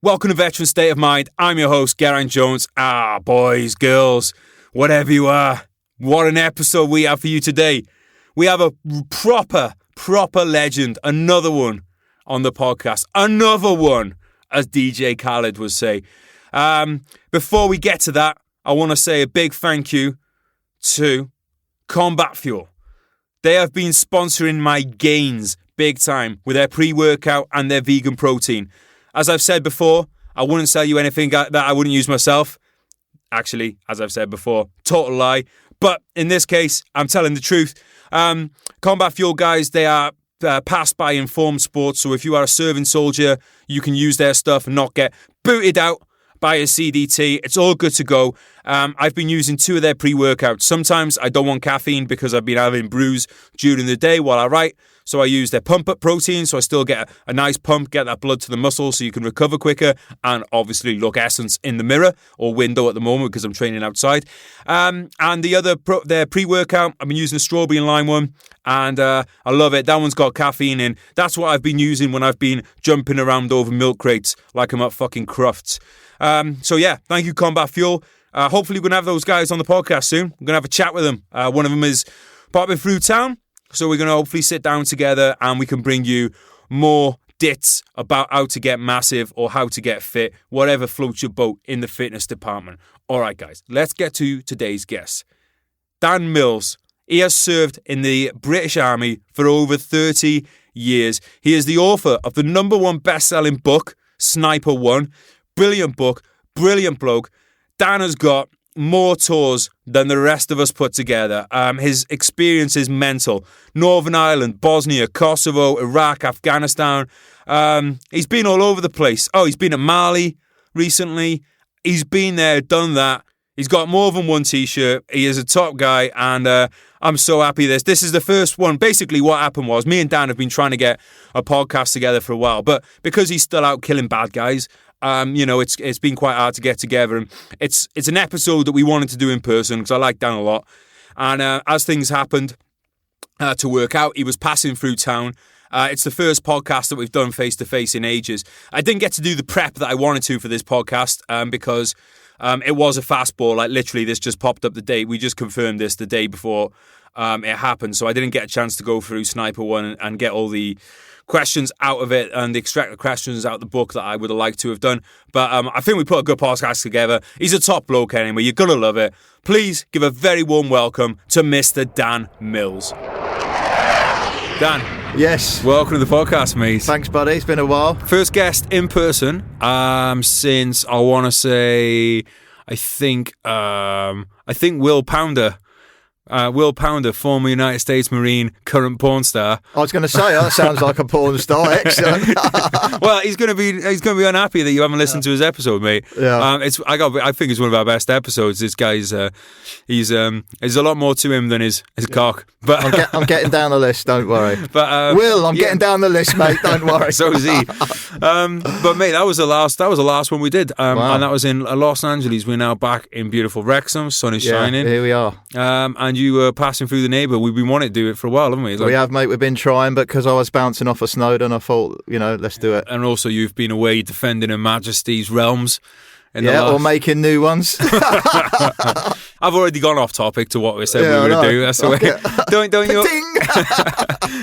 Welcome to Veteran State of Mind. I'm your host, Geraint Jones. Boys, girls, whatever you are, what an episode we have for you today. We have a proper legend, another one on the podcast. Another one, as DJ Khaled would say. Before we get to that, I want to say a big thank you to Combat Fuel. They have been sponsoring my gains big time with their pre-workout and their vegan protein. As I've said before, I wouldn't sell you anything that I wouldn't use myself. Actually, as I've said before, total lie. But in this case, I'm telling the truth. Combat Fuel guys, they are passed by Informed Sports. So if you are a serving soldier, you can use their stuff and not get booted out by a CDT. It's all good to go. I've been using 2 of their pre-workouts. Sometimes I don't want caffeine because I've been having brews during the day while I write. So I use their pump-up protein, so I still get a nice pump, get that blood to the muscle so you can recover quicker and obviously look essence in the mirror or window at the moment because I'm training outside. And the other, their pre-workout, I've been using the strawberry and lime one, and I love it. That one's got caffeine in. That's what I've been using when I've been jumping around over milk crates like I'm at fucking Crufts. So yeah, thank you, Combat Fuel. Hopefully we're going to have those guys on the podcast soon. We're going to have a chat with them. One of them is popping through town. So we're going to hopefully sit down together and we can bring you more dits about how to get massive or how to get fit, whatever floats your boat in the fitness department. All right, guys, let's get to today's guest. Dan Mills. He has served in the British Army for over 30 years. He is the author of the #1 best-selling book, Sniper 1. Brilliant book, brilliant bloke. Dan has got more tours than the rest of us put together. His experience is mental. Northern Ireland, Bosnia, Kosovo, Iraq, Afghanistan. He's been all over the place. Oh, he's been at Mali recently. He's been there, done that. He's got more than one t-shirt. He is a top guy, and I'm so happy this is the first one. Basically, what happened was me and Dan have been trying to get a podcast together for a while, but because he's still out killing bad guys, it's been quite hard to get together. And it's an episode that we wanted to do in person because I like Dan a lot. And as things happened to work out, he was passing through town. It's the first podcast that we've done face-to-face in ages. I didn't get to do the prep that I wanted to for this podcast because it was a fastball. Like literally, this just popped up the date. We just confirmed this the day before it happened. So I didn't get a chance to go through Sniper 1 and get all the questions out of it and extract the questions out of the book that I would have liked to have done. But I think we put a good podcast together. He's a top bloke anyway. You're going to love it. Please give a very warm welcome to Mr. Dan Mills. Dan. Yes. Welcome to the podcast, mate. Thanks, buddy. It's been a while. First guest in person since I want to say, I think Will Pounder. Will Pounder, former United States Marine, current porn star. I was going to say that sounds like a porn star. Excellent. Well, he's going to be unhappy that you haven't listened to his episode, mate. Yeah. I think it's one of our best episodes. This guy's there's a lot more to him than his cock. But I'm getting down the list. Don't worry. But Will, I'm getting down the list, mate. Don't worry. So is he. But mate, that was the last one we did. Wow. And that was in Los Angeles. We're now back in beautiful Wrexham. Sun is shining. Here we are. And you were passing through the neighbour. We've been wanting to do it for a while, haven't we? We have, mate. We've been trying, but because I was bouncing off of Snowden, I thought, let's do it. And also, you've been away defending Her Majesty's realms. Or making new ones. I've already gone off topic to what we said we were going to do. That's the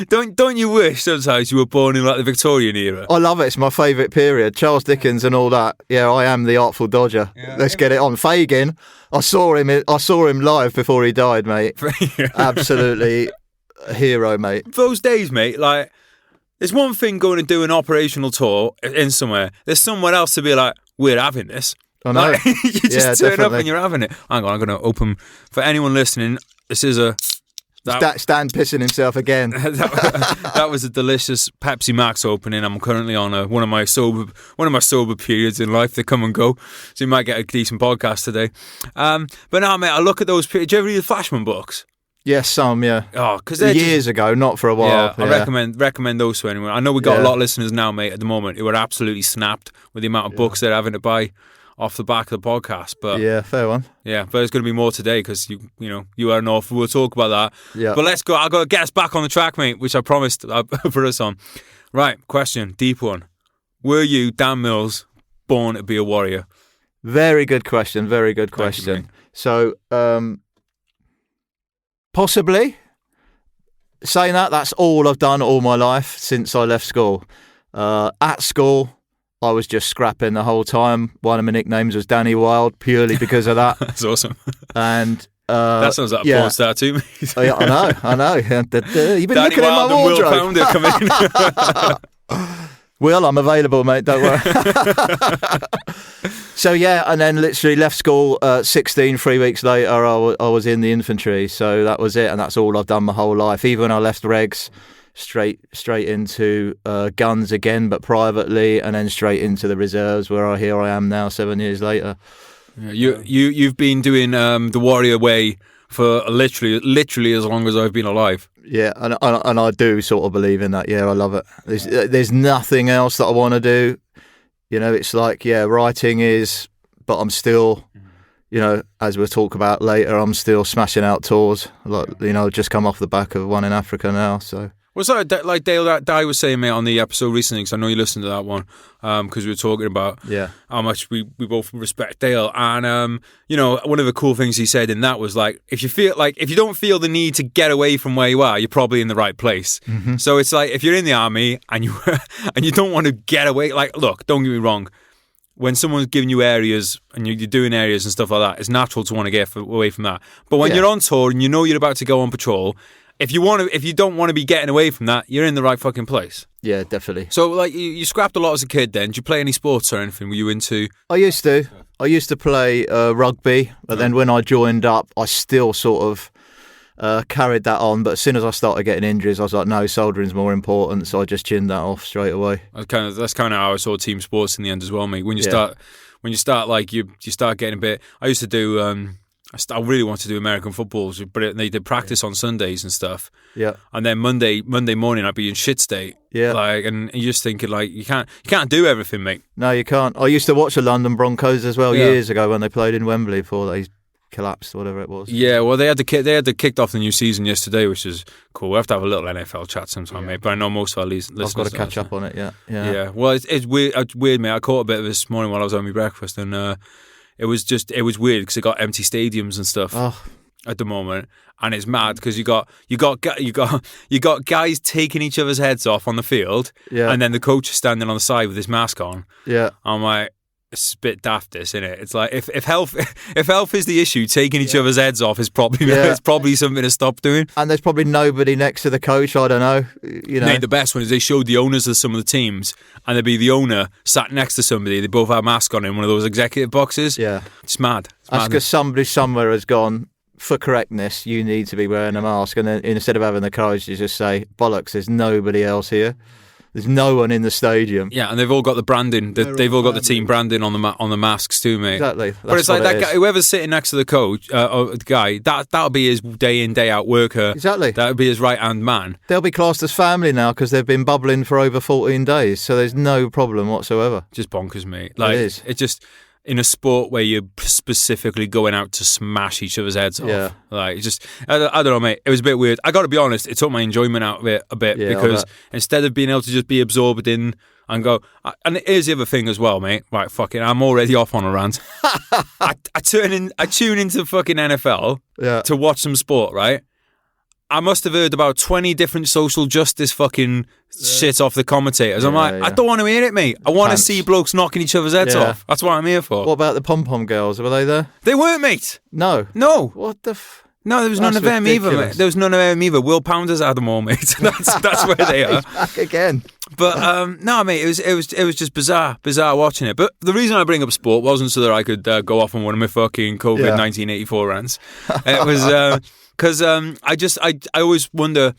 way. Don't you wish sometimes you were born in like the Victorian era? I love it. It's my favourite period. Charles Dickens and all that. Yeah, I am the Artful Dodger. Yeah, let's get it on. Fagin. I saw him live before he died, mate. Absolutely a hero, mate. Those days, mate, like there's one thing going to do an operational tour in somewhere. There's somewhere else to be like, we're having this. I know. Like, you just turn definitely. up and you're having it. Hang on, I'm going to open for anyone listening. This is Stan pissing himself again. that was a delicious Pepsi Max opening. I'm currently on one of my sober periods in life. They come and go, so you might get a decent podcast today. But now, mate, I look at those. Do you ever read the Flashman books? Yes, some, yeah. Oh, because years ago, not for a while. Yeah, I recommend those to anyone. I know we got a lot of listeners now, mate, at the moment who are absolutely snapped with the amount of books they're having to buy off the back of the podcast. But yeah, fair one. Yeah, but there's going to be more today because you are an author. We'll talk about that. Yeah. But let's go. I've got to get us back on the track, mate, which I promised for us on. Right, question, deep one. Were you, Dan Mills, born to be a warrior? Very good question. Very good question. So, possibly. Saying that's all I've done all my life since I left school. At school, I was just scrapping the whole time. One of my nicknames was Danny Wild, purely because of that. That's awesome. And that sounds like a porn star to me. I know. You've been Danny looking Wild in my wardrobe. and Will Pounder come in. Will, I'm available, mate. Don't worry. So and then literally left school 16. 3 weeks later, I was in the infantry. So that was it, and that's all I've done my whole life. Even when I left regs, straight into guns again, but privately, and then straight into the reserves, where here I am now, 7 years later. Yeah, you've been doing the warrior way for literally as long as I've been alive. Yeah, and I do sort of believe in that. Yeah, I love it. There's nothing else that I want to do. It's like, writing is, but I'm still, as we'll talk about later, I'm still smashing out tours. Just come off the back of one in Africa now, so. Was that like Dale Dye was saying, mate, on the episode recently? Because I know you listened to that one, because we were talking about how much we both respect Dale, and one of the cool things he said in that was like, if you don't feel the need to get away from where you are, you're probably in the right place. Mm-hmm. So it's like, if you're in the army and you don't want to get away, like, look, don't get me wrong. When someone's giving you areas and you're doing areas and stuff like that, it's natural to want to get away from that. But when you're on tour and you're about to go on patrol, if you don't want to be getting away from that, you're in the right fucking place. Yeah, definitely. So, like, you scrapped a lot as a kid then. Did you play any sports or anything? Were you into... I used to play rugby, but then when I joined up, I still sort of carried that on. But as soon as I started getting injuries, I was like, no, soldiering's more important, so I just chinned that off straight away. That's kind of how I saw team sports in the end as well, mate. When you start, like, you start getting a bit... I used to do... I really wanted to do American footballs, but they did practice on Sundays and stuff. Yeah. And then Monday morning, I'd be in shit state. Yeah. Like, and you're just thinking, like, you can't do everything, mate. No, you can't. I used to watch the London Broncos as well years ago when they played in Wembley before they collapsed, whatever it was. Yeah, well, they had kicked off the new season yesterday, which is cool. We have to have a little NFL chat sometime, mate. But I know most of our listeners. I've got to catch up on it. Yeah. Well, it's weird. It's weird, mate. I caught a bit of this morning while I was having my breakfast, and it was weird because they got empty stadiums and stuff at the moment, and it's mad because you got guys taking each other's heads off on the field, and then the coach is standing on the side with his mask on. Yeah, I'm like, it's a bit daft, this, isn't it? It's like if health is the issue, taking each other's heads off is probably it's probably something to stop doing. And there's probably nobody next to the coach. I don't know. Mate, the best one is they showed the owners of some of the teams, and there'd be the owner sat next to somebody. They both have a mask on in one of those executive boxes. Yeah, it's mad. That's because somebody somewhere has gone, for correctness, you need to be wearing a mask, and then instead of having the courage to just say, bollocks, there's nobody else here. There's no one in the stadium. Yeah, and they've all got the branding. They've all got the team branding on the masks too, mate. Exactly. But it's like that guy, whoever's sitting next to the coach, or the guy, that'll be his day in, day out worker. Exactly. That'll be his right hand man. They'll be classed as family now because they've been bubbling for over 14 days. So there's no problem whatsoever. Just bonkers, mate. Like, it is. It's just in a sport where you're specifically going out to smash each other's heads off. Yeah. Like, it's just, I don't know, mate. It was a bit weird. I got to be honest, it took my enjoyment out of it a bit because instead of being able to just be absorbed in and go, and here's the other thing as well, mate. Right, fucking, I'm already off on a rant. I tune into fucking NFL to watch some sport, right? I must have heard about 20 different social justice fucking shit off the commentators. I'm like, I don't want to hear it, mate. I want to see blokes knocking each other's heads off. That's what I'm here for. What about the pom-pom girls? Were they there? They weren't, mate. No. What the No, there was none of them either, mate. There was none of them either. Will Pounders had them all, mate. That's where they are. He's back again. But no, mate, it was just bizarre watching it. But the reason I bring up sport wasn't so that I could go off on one of my fucking COVID 1984 rants. It was because I always wonder,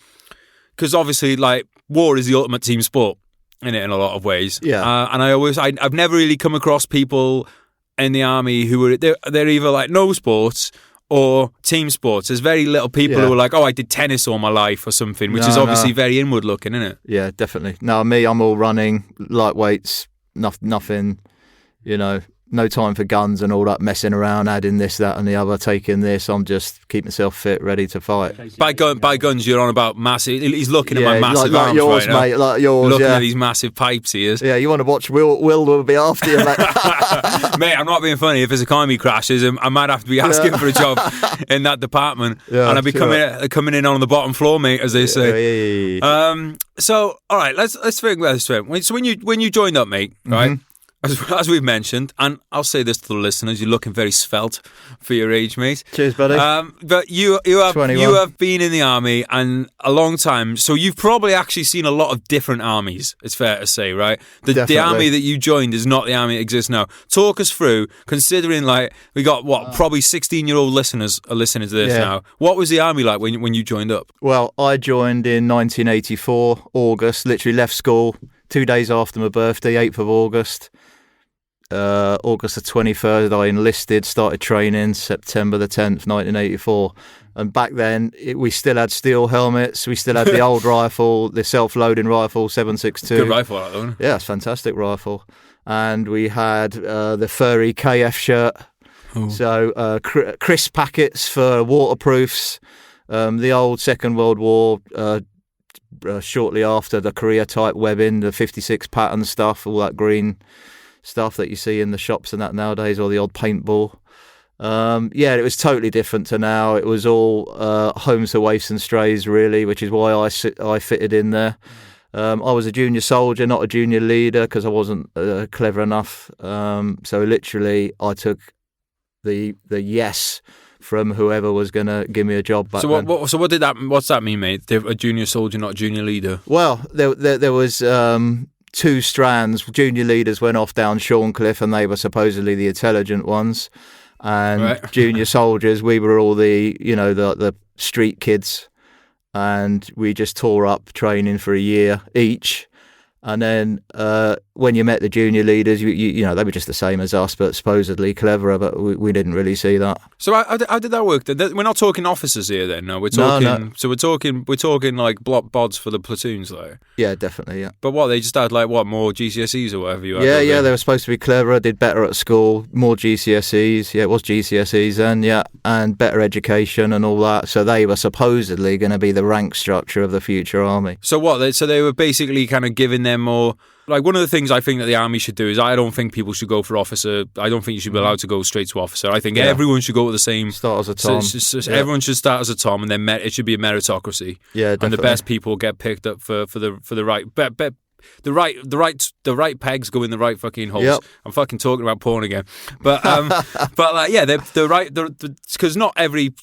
because obviously, like, war is the ultimate team sport in a lot of ways. Yeah. And I've never really come across people in the army who are they're either like no sports or team sports. There's very little people who are like, oh, I did tennis all my life or something, which is obviously very inward looking, isn't it? Yeah, definitely. No, I'm all running, light weights, nothing, no time for guns and all that messing around, adding this, that, and the other, taking this. I'm just keep myself fit, ready to fight. By guns, you're on about massive. He's looking at my massive like arms yours, right now. mate, like yours. Looking at these massive pipes he is. Yeah, you want to watch Will be after you, mate. Mate, I'm not being funny. If his economy crashes, I might have to be asking for a job in that department, and I'll be coming in on the bottom floor, mate, as they say. So, all right, let's think about this. So when you joined up, mate, right? As we've mentioned, and I'll say this to the listeners, you're looking very svelte for your age, mate. Cheers, buddy. But you have been in the army and a long time, so you've probably actually seen a lot of different armies, it's fair to say, right? The army that you joined is not the army that exists now. Talk us through, considering like we got probably 16-year-old listeners are listening to this now. What was the army like when you joined up? Well, I joined in 1984, August, literally left school 2 days after my birthday, 8th of August. August the 23rd, I enlisted, started training, September the 10th, 1984. And back then, we still had steel helmets. We still had the old rifle, the self-loading rifle, 7.62. Good rifle, that one. Yeah, it's a fantastic rifle. And we had the furry KF shirt. Ooh. So crisp packets for waterproofs. The old Second World War, shortly after the Korea-type webbing, the 56 pattern stuff, all that green stuff that you see in the shops and that nowadays, or the odd paintball. It was totally different to now. It was all homes for waifs and strays, really, which is why I fitted in there. I was a junior soldier, not a junior leader, because I wasn't clever enough. So literally, I took the yes from whoever was going to give me a job back then. What's that mean, mate? A junior soldier, not a junior leader? Well, there was two strands. Junior leaders went off down Shorncliffe, and they were supposedly the intelligent ones. And junior soldiers, we were all the street kids, and we just tore up training for a year each. And then when you met the junior leaders, you know, they were just the same as us, but supposedly cleverer, but we didn't really see that. So how did that work? We're not talking officers here then, no? We're talking, no. So we're talking like block bods for the platoons, though? Yeah, definitely, yeah. But what, they just had more GCSEs or whatever you had? Yeah, they were supposed to be cleverer, did better at school, more GCSEs, it was GCSEs then, and better education and all that. So they were supposedly going to be the rank structure of the future army. So what, so they were basically kind of giving them more... Like, one of the things I think that the army should do is I don't think people should go for officer. I don't think you should be allowed to go straight to officer. I think everyone should go to the same... Start as a Tom. Everyone should start as a Tom, and then it should be a meritocracy. Yeah, definitely. And the best people get picked up for the right... The right pegs go in the right fucking holes. Yep. I'm fucking talking about porn again, but the right, because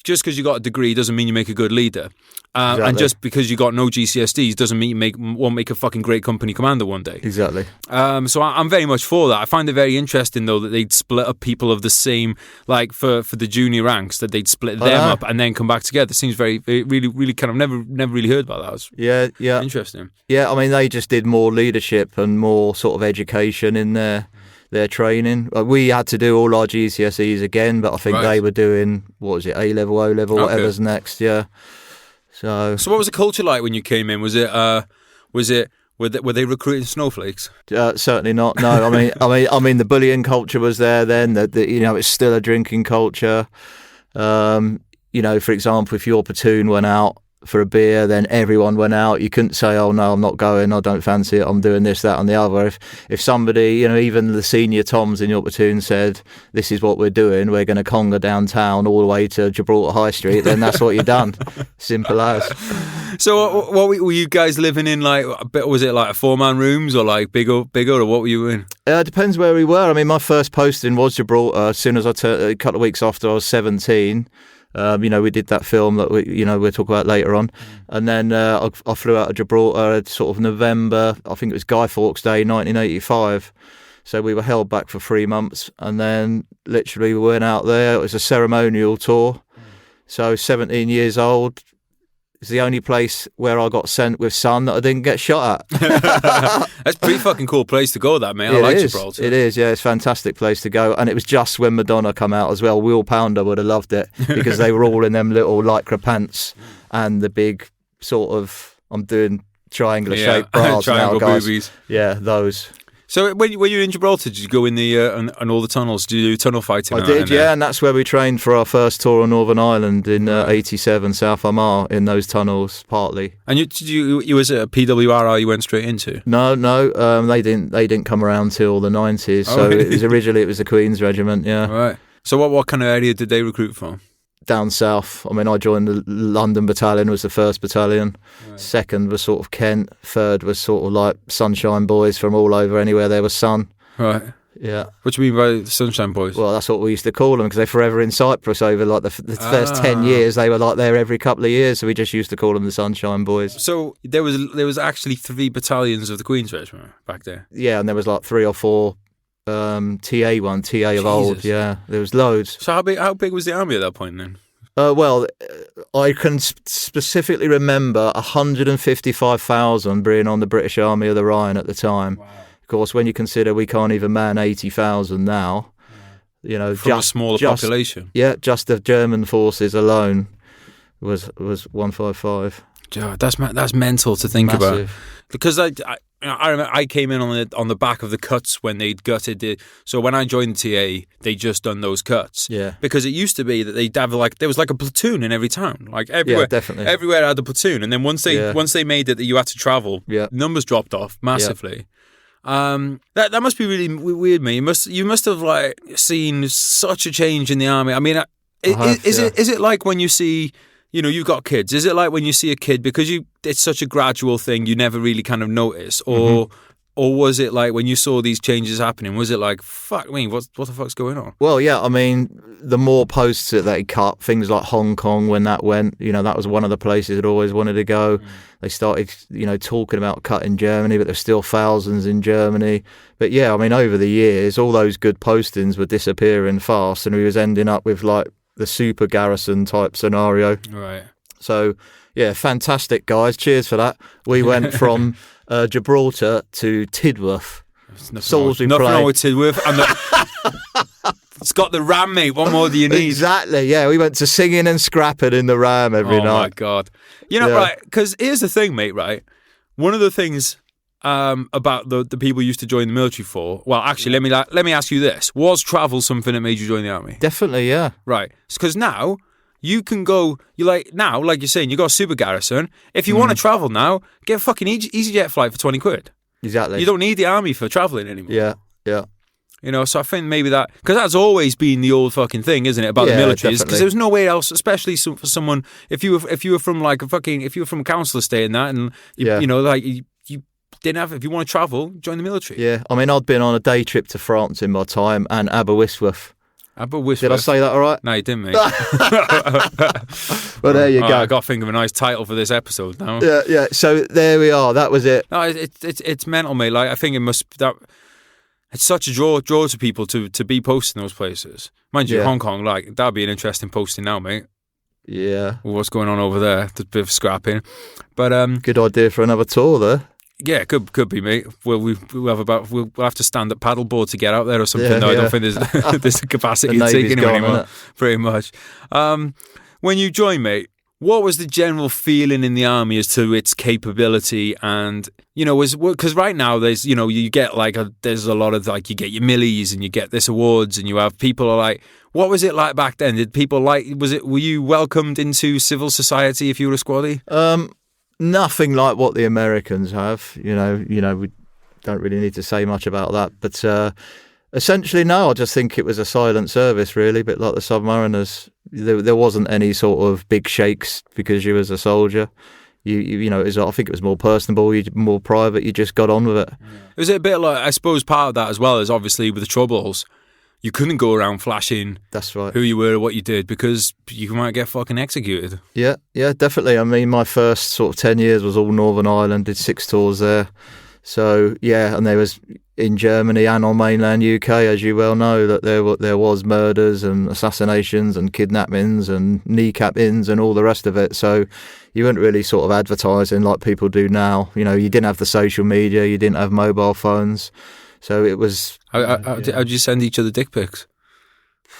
just because you got a degree doesn't mean you make a good leader, exactly. And just because you got no GCSEs doesn't mean you won't make a fucking great company commander one day. Exactly. So I'm very much for that. I find it very interesting though that they'd split up people of the same, like for the junior ranks, that they'd split them up and then come back together. It seems very really really kind of never really heard about that. Yeah, interesting. Yeah, I mean they just did more leadership and more sort of education in their training. We had to do all our GCSEs again, but I think they were doing, what was it, A-level, O-level, whatever's next, yeah. So what was the culture like when you came in? Were they recruiting snowflakes? Certainly not. No, I mean the bullying culture was there then. It's still a drinking culture. For example, if your platoon went out for a beer, then everyone went out. You couldn't say, "Oh no, I'm not going. I don't fancy it. I'm doing this, that, and the other." If somebody, even the senior Toms in your platoon said, "This is what we're doing. We're going to conga downtown all the way to Gibraltar High Street," then that's what you've done. Simple as. So, what were you guys living in? Like, was it like a 4-man rooms or like bigger, or what were you in? It depends where we were. I mean, my first posting was Gibraltar. As soon as I turned, a couple of weeks after I was 17. We did that film that we'll talk about later on, and then I flew out of Gibraltar sort of November. I think it was Guy Fawkes Day, 1985. So we were held back for 3 months, and then literally we went out there. It was a ceremonial tour. So 17 years old. It's the only place where I got sent with sun that I didn't get shot at. That's a pretty fucking cool place to go, that, mate. I like Gibraltar. It is, yeah. It's a fantastic place to go. And it was just when Madonna come out as well. Will Pounder would have loved it because they were all in them little lycra pants and the big sort of, I'm doing triangular shaped bras triangle now, guys. boobies. Yeah, those. So when you were in Gibraltar, did you go in the on all the tunnels? Did you do tunnel fighting? I did, yeah, and that's where we trained for our first tour on Northern Ireland in '87, South Armagh, in those tunnels partly. And you was a PWRR you went straight into? No, they didn't come around till the '90s. So it was originally the Queen's Regiment, yeah. Right. So what kind of area did they recruit from? Down south. I mean, I joined the London Battalion, was the 1st Battalion. Right. 2nd was sort of Kent. 3rd was sort of like Sunshine Boys from all over, anywhere there was sun. Right. Yeah. What do you mean by the Sunshine Boys? Well, that's what we used to call them, because they're forever in Cyprus over like the first 10 years. They were like there every couple of years, so we just used to call them the Sunshine Boys. So there was actually 3 battalions of the Queen's Regiment back there? Yeah, and there was like 3 or 4 TA of old, yeah. There was loads. So how big was the army at that point then? Well, I can specifically remember 155,000 being on the British Army of the Rhine at the time. Wow. Of course, when you consider we can't even man 80,000 now, from a smaller population. Yeah, just the German forces alone was 155. God, that's mental to think about. Because I remember I came in on the back of the cuts when they'd gutted it. So when I joined the TA, they just done those cuts. Yeah. Because it used to be that they'd have there was like a platoon in every town, like everywhere. Yeah, definitely. Everywhere had a platoon, and then once they made it that you had to travel, numbers dropped off massively. Yeah. That must be really weird, man. You must have like seen such a change in the army. I mean, is it like when you see? You've got kids. Is it like when you see a kid, because it's such a gradual thing, you never really kind of notice? Or was it like when you saw these changes happening, was it like, fuck me, what the fuck's going on? Well, yeah, I mean, the more posts that they cut, things like Hong Kong, when that went, that was one of the places I'd always wanted to go. They started, talking about cutting Germany, but there's still thousands in Germany. But yeah, I mean, over the years, all those good postings were disappearing fast, and we was ending up with like the super garrison type scenario. Right. So, yeah, fantastic, guys. Cheers for that. We went from Gibraltar to Tidworth. Nothing wrong with Tidworth. It's got the ram, mate. What more do you need? Exactly, yeah. We went to singing and scrapping in the ram every night. Oh, my God. Right, because here's the thing, mate, right? One of the things about the people you used to join the military for, well, actually, let me ask you this. Was travel something that made you join the army? Definitely, yeah. Right. Because now you can go, like you're saying, you got a super garrison. If you want to travel now, get a fucking EasyJet flight for 20 quid. Exactly. You don't need the army for travelling anymore. Yeah. So I think maybe that, because that's always been the old fucking thing, isn't it, about the military? Because there was nowhere else, especially for someone, if you were from like if you were from a council estate and that, and you didn't have, if you want to travel, join the military. Yeah, I mean, I'd been on a day trip to France in my time, and Aberystwyth. Did I say that all right? No, you didn't, mate. Well, there you go. I got to think of a nice title for this episode now. Yeah. So there we are. That was it. No, it's mental, mate. Like, I think it's such a draw to people to be posting those places. Mind you, Hong Kong, like, that'd be an interesting posting now, mate. Yeah. Well, what's going on over there? There's a bit of scrapping, but good idea for another tour there. Yeah, could be, mate. We'll have to stand up paddleboard to get out there or something. I don't think there's a capacity to take anyone anymore. Pretty much. When you joined, mate, what was the general feeling in the army as to its capability? And because right now there's you get there's a lot of like, you get your millies and you get this awards and you have people are like, what was it like back then? Did people were you welcomed into civil society if you were a squaddy? Nothing like what the Americans have. We don't really need to say much about that. But essentially, no, I just think it was a silent service, really, a bit like the Submariners. There wasn't any sort of big shakes because you was a soldier. I think it was more personable, more private. You just got on with it. Was it a bit like, I suppose part of that as well is obviously with the Troubles, you couldn't go around flashing that's right. who you were or what you did because you might get fucking executed. Yeah, definitely. I mean, my first sort of 10 years was all Northern Ireland, did 6 tours there. So, yeah, and there was in Germany and on mainland UK, as you well know, that there was murders and assassinations and kidnappings and kneecappings and all the rest of it. So you weren't really sort of advertising like people do now. You didn't have the social media, you didn't have mobile phones. So it was... How'd you send each other dick pics?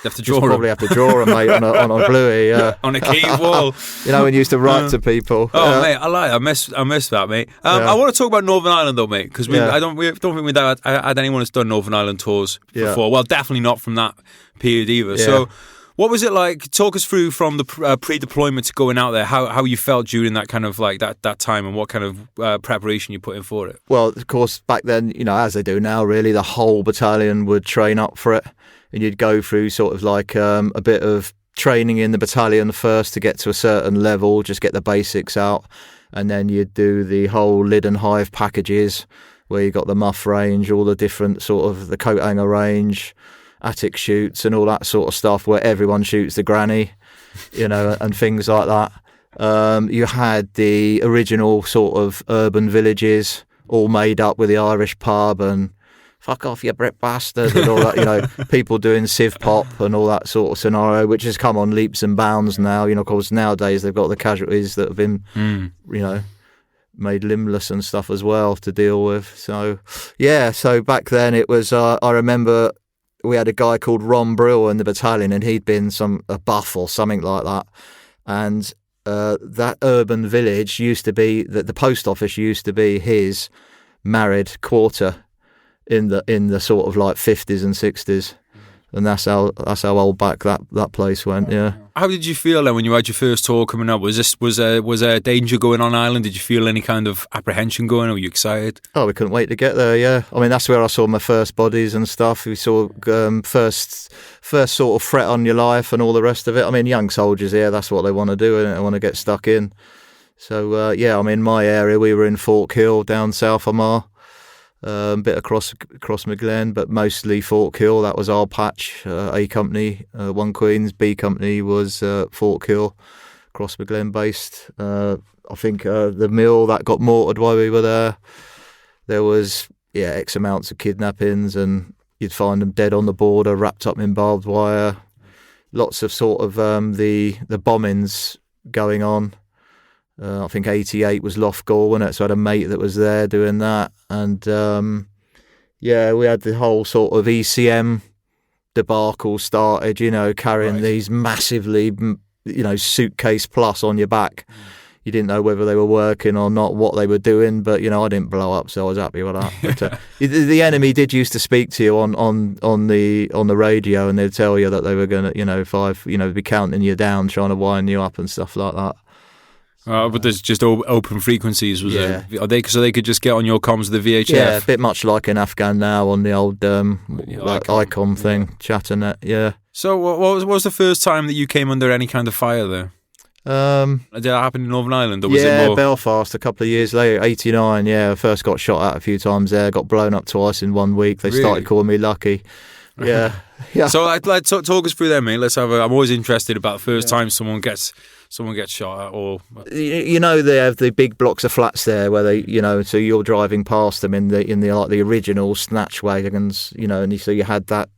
You have to draw probably have to draw them, mate, on a bluey, yeah. on a cave wall. When you used to write to people. Oh, mate, I miss that, mate. I want to talk about Northern Ireland though, mate, because we don't think we've had anyone that's done Northern Ireland tours before. Well, definitely not from that period either. Yeah. So, what was it like? Talk us through from the pre-deployment to going out there. How you felt during that kind of like that time, and what kind of preparation you put in for it. Well, of course, back then, as they do now, really, the whole battalion would train up for it. And you'd go through sort of like a bit of training in the battalion first to get to a certain level, just get the basics out. And then you'd do the whole lid and hive packages where you got the muff range, all the different sort of the coat hanger range, attic shoots and all that sort of stuff where everyone shoots the granny, and things like that. You had the original sort of urban villages all made up with the Irish pub and fuck off, you Brit bastard, and all that, people doing civ pop and all that sort of scenario, which has come on leaps and bounds now. Of course, nowadays they've got the casualties that have been, made limbless and stuff as well to deal with. So, so back then it was, I remember we had a guy called Ron Brill in the battalion, and he'd been a buff or something like that. And that urban village used to be, the post office used to be his married quarter in the sort of like 50s and 60s, and that's how old back that place went. Yeah. How did you feel then when you had your first tour coming up? Was there danger going on Ireland? Did you feel any kind of apprehension going? Were you excited? Oh, we couldn't wait to get there. Yeah, I mean that's where I saw my first bodies and stuff. We saw first sort of threat on your life and all the rest of it. I mean, young soldiers here, that's what they want to do, and they want to get stuck in. So I mean, my area, we were in Fort Hill down south of Mar. Bit across McGlen, but mostly Fort Hill. That was our patch. A company, 1 Queens. B company was Fort Hill, across McGlen based. I think the mill that got mortared while we were there. There was X amounts of kidnappings, and you'd find them dead on the border, wrapped up in barbed wire. Lots of sort of the bombings going on. I think 88 was Loughgall, wasn't it? So I had a mate that was there doing that. And, we had the whole sort of ECM debacle started, carrying these massively, suitcase plus on your back. You didn't know whether they were working or not, what they were doing, but, I didn't blow up, so I was happy with that. But, the enemy did used to speak to you on the radio, and they'd tell you that they were going to, be counting you down, trying to wind you up and stuff like that. But there's just open frequencies, was there? So they could just get on your comms with the VHF? Yeah, a bit much like in Afghan now on the old icon thing, Chatternet, yeah. So what was the first time that you came under any kind of fire there? Did that happen in Northern Ireland? Or was it more... Belfast a couple of years later, 89, I first got shot at a few times there, got blown up twice in 1 week. They started calling me lucky. Yeah. So talk us through that, mate. I'm always interested about the first time someone gets shot at, or they have the big blocks of flats there where they so you're driving past them in the like the original snatch wagons, and so you had that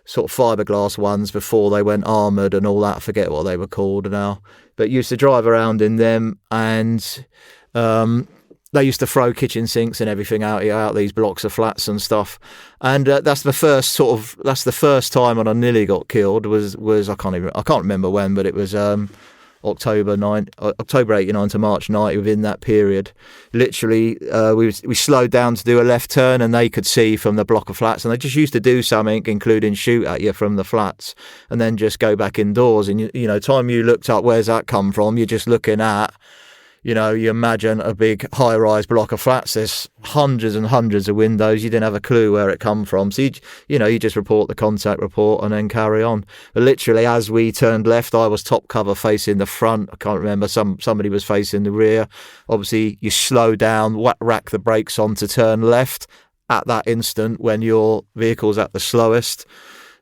sort of fiberglass ones before they went armoured and all that. I forget what they were called now, but you used to drive around in them, and they used to throw kitchen sinks and everything out these blocks of flats and stuff. And that's the first time when I nearly got killed was I can't remember when, but it was October 89 to March 90. Within that period, literally we slowed down to do a left turn, and they could see from the block of flats, and they just used to do something, including shoot at you from the flats, and then just go back indoors. And time you looked up, where's that come from? You're just looking at, you imagine a big high-rise block of flats. There's hundreds and hundreds of windows. You didn't have a clue where it come from. So, you just report the contact report and then carry on. But literally, as we turned left, I was top cover facing the front. I can't remember. Somebody was facing the rear. Obviously, you slow down, rack the brakes on to turn left. At that instant, when your vehicle's at the slowest,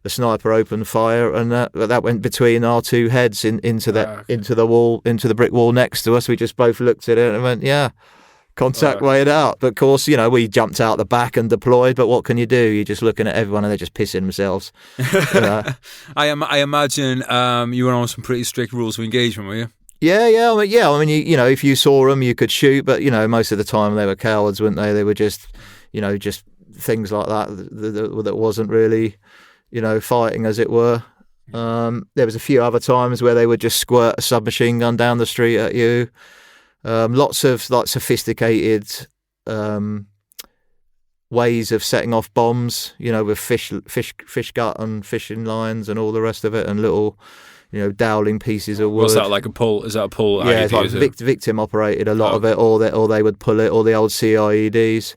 the sniper opened fire, and that went between our two heads into the wall, into the brick wall next to us. We just both looked at it and went, contact weighted out. But of course, we jumped out the back and deployed. But what can you do? You're just looking at everyone and they're just pissing themselves. I imagine you were on some pretty strict rules of engagement, were you? Yeah. I mean, if you saw them, you could shoot. But most of the time they were cowards, weren't they? They were just, just things like that wasn't really, fighting, as it were. There was a few other times where they would just squirt a submachine gun down the street at you. Lots of like sophisticated ways of setting off bombs, with fish gut and fishing lines and all the rest of it, and little, dowling pieces of wood. What's that, like a pull? Is that a pull? Yeah, it's like victim operated a lot of it, or they would pull it, or the old CIEDs.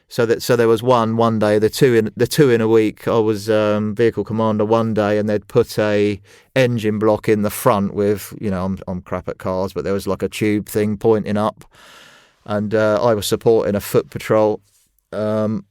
So there was one day, the two in a week. I was vehicle commander one day, and they'd put a engine block in the front with, I'm crap at cars, but there was like a tube thing pointing up, and I was supporting a foot patrol, and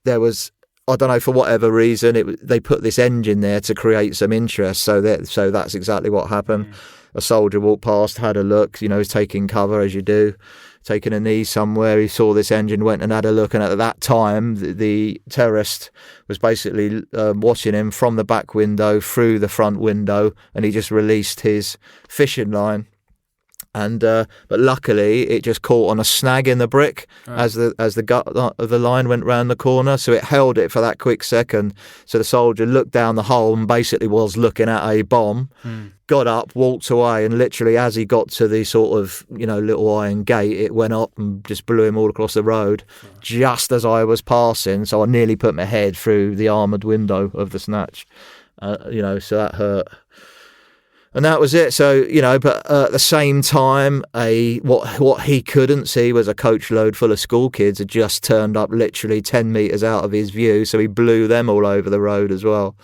there was, I don't know, for whatever reason, they put this engine there to create some interest. So that's exactly what happened. A soldier walked past, had a look, was taking cover as you do, taking a knee somewhere. He saw this engine, went and had a look, and at that time the terrorist was basically watching him from the back window through the front window, and he just released his fishing line. And but luckily it just caught on a snag in the brick as the gut of the line went round the corner, so it held it for that quick second. So the soldier looked down the hole and basically was looking at a bomb, got up, walked away, and literally as he got to the sort of little iron gate, it went up and just blew him all across the road just as I was passing. So I nearly put my head through the armoured window of the snatch, so that hurt. And that was it. So, but at the same time, what he couldn't see was a coach load full of school kids had just turned up literally 10 metres out of his view. So he blew them all over the road as well.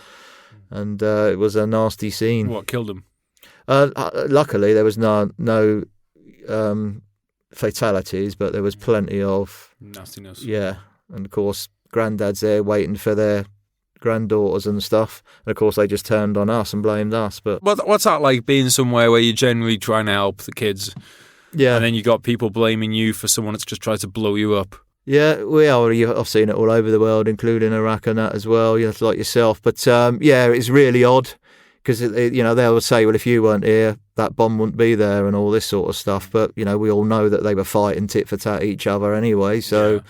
And it was a nasty scene. What killed him? Luckily, there was no fatalities, but there was plenty of nastiness. Yeah. And of course, granddad's there waiting for their granddaughters and stuff, and of course they just turned on us and blamed us. But what's that like, being somewhere where you're genuinely trying to help the kids, and then you got people blaming you for someone that's just tried to blow you up? Yeah, I've seen it all over the world, including Iraq and that as well, like yourself. But it's really odd, because they would say, well, if you weren't here, that bomb wouldn't be there and all this sort of stuff. But we all know that they were fighting tit for tat each other anyway, so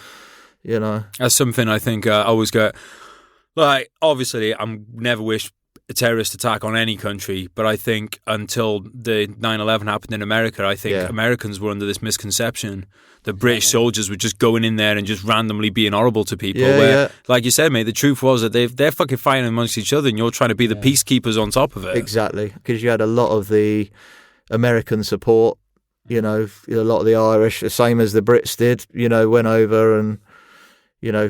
that's something I think I always get. Like, obviously, I'm never wish a terrorist attack on any country, but I think until the 9/11 happened in America, I think Americans were under this misconception that British soldiers were just going in there and just randomly being horrible to people. Like you said, mate, the truth was that they're fucking fighting amongst each other, and you're trying to be the peacekeepers on top of it. Exactly, because you had a lot of the American support, a lot of the Irish, the same as the Brits did, went over and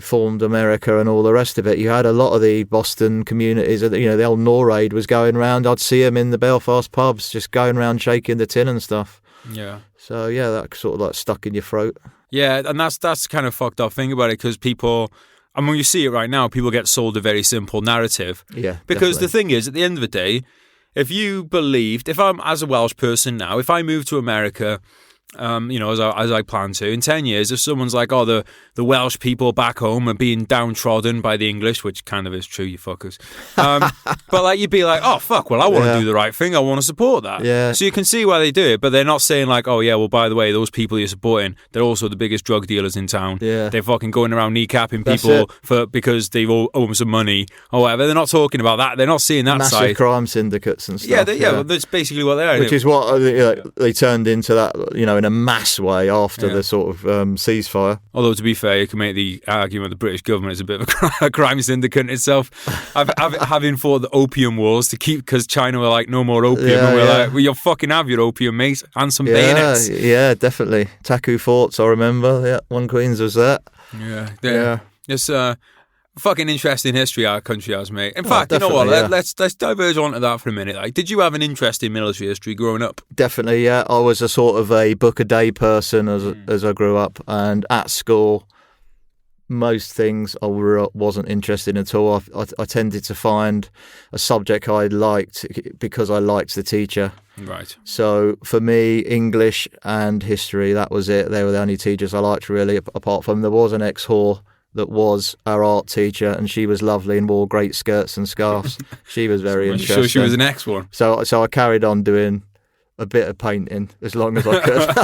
formed America and all the rest of it. You had a lot of the Boston communities, the old NORAID was going round. I'd see them in the Belfast pubs, just going round shaking the tin and stuff. Yeah. So, that sort of like stuck in your throat. Yeah, and that's kind of fucked up thing about it, because people, you see it right now, people get sold a very simple narrative. Yeah, because definitely. The thing is, at the end of the day, if you believed, if I'm, as a Welsh person now, if I moved to America, as I plan to, in 10 years, if someone's like, oh, the Welsh people back home are being downtrodden by the English, which kind of is true, you fuckers. But like, you'd be like, oh, fuck, well, I want to do the right thing. I want to support that. Yeah. So you can see why they do it, but they're not saying like, oh, yeah, well, by the way, those people you're supporting, they're also the biggest drug dealers in town. Yeah. They're fucking going around kneecapping people because they owe them some money or whatever. They're not talking about that. They're not seeing that massive side. crime syndicates and stuff. Well, that's basically what they are. Which is what they turned into that, in a mass way after the sort of ceasefire. Although, to be fair, you can make the argument the British government is a bit of a crime syndicate itself. Having fought the opium wars to keep, because China were like, no more opium, and we're like, well, you'll fucking have your opium, mate, and some bayonets. Yeah, definitely. Taku forts, I remember. Yeah, One Queen's was that. Yeah. It's fucking interesting history our country has, mate. In fact, you know what? Let's diverge onto that for a minute. Like, did you have an interest in military history growing up? Definitely, yeah. I was a sort of a book a day person as I grew up, and at school, most things I wasn't interested in at all. I tended to find a subject I liked because I liked the teacher. Right. So for me, English and history, that was it. They were the only teachers I liked, really, apart from there was an ex-whore that was our art teacher, and she was lovely and wore great skirts and scarves. She was very interesting. Sure, she was an ex-one. So I carried on doing a bit of painting as long as I could.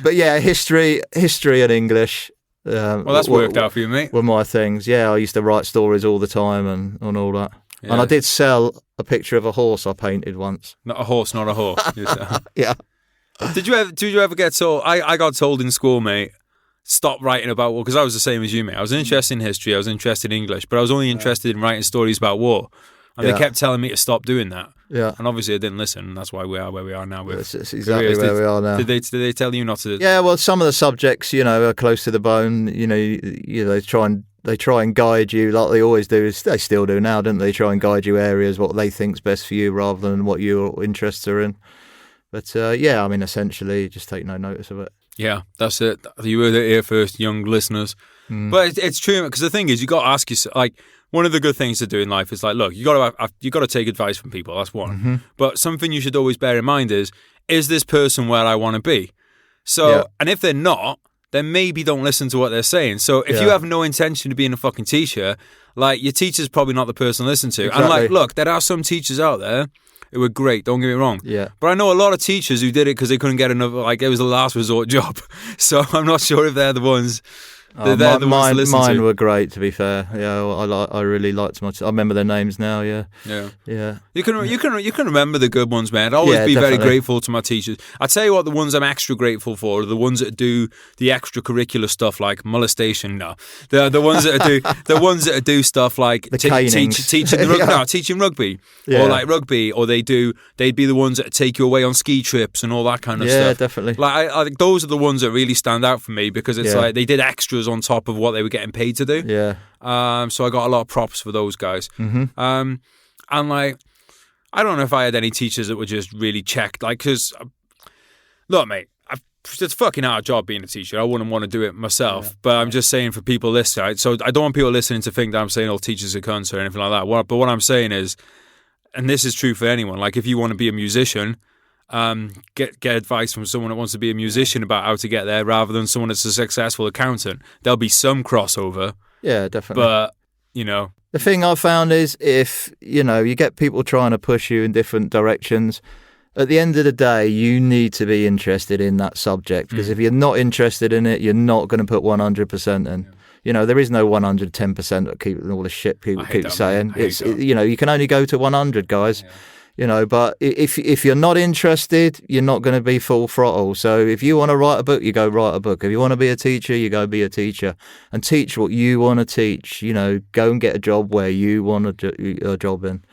But yeah, history and English. Well, that's worked out for you, mate. Were my things. Yeah, I used to write stories all the time and all that. And I did sell a picture of a horse I painted once. Not a horse, not a whore. Yeah. Did you ever get told? I got told in school, mate, stop writing about war, because I was the same as you, mate. I was interested in history, I was interested in English, but I was only interested in writing stories about war. And they kept telling me to stop doing that. Yeah. And obviously I didn't listen, and that's why we are where we are now. It's exactly where we are now. Did they tell you not to? Yeah, well, some of the subjects, are close to the bone. They try and guide you like they always do. They still do now, don't they? Try and guide you areas, what they think's best for you rather than what your interests are in. But essentially, just take no notice of it. Yeah, that's it. You heard it here first, young listeners. But it's true, because the thing is, you got to ask yourself, like, one of the good things to do in life is, like, look, you got to take advice from people. That's one. But something you should always bear in mind is this person where I want to be? So, and if they're not, then maybe don't listen to what they're saying. So if you have no intention of being a fucking teacher, like, your teacher's probably not the person to listen to. Exactly. And, like, look, there are some teachers out there who were great, don't get me wrong. Yeah. But I know a lot of teachers who did it because they couldn't get another, like, it was a last resort job. So I'm not sure if they're the ones. Mine were great, to be fair. Yeah, I really liked much. I remember their names now. Yeah. You can remember the good ones, man. I'd always be definitely very grateful to my teachers. I tell you what, the ones I'm extra grateful for are the ones that do the extracurricular stuff like molestation. No, the ones that do stuff like teaching rugby, or like rugby, or they'd be the ones that take you away on ski trips and all that kind of stuff. Yeah, definitely. Like I think those are the ones that really stand out for me, because it's like they did extras on top of what they were getting paid to do. Yeah. So I got a lot of props for those guys. And like, I don't know if I had any teachers that were just really checked. Like, because look, mate, it's a fucking hard job being a teacher. I wouldn't want to do it myself. But I'm just saying for people listening. Right? So I don't want people listening to think that I'm saying all teachers are cunts or anything like that. But what I'm saying is, and this is true for anyone. Like, if you want to be a musician, get advice from someone that wants to be a musician about how to get there, rather than someone that's a successful accountant. There'll be some crossover. Yeah, definitely. But the thing I've found is, if you get people trying to push you in different directions, at the end of the day, you need to be interested in that subject, because if you're not interested in it, you're not going to put 100% in. There is no 110% that keep all the shit people keep saying. It's you can only go to 100, guys. But if you're not interested, you're not going to be full throttle. So if you want to write a book, you go write a book. If you want to be a teacher, you go be a teacher and teach what you want to teach. Go and get a job where you want to do a job in.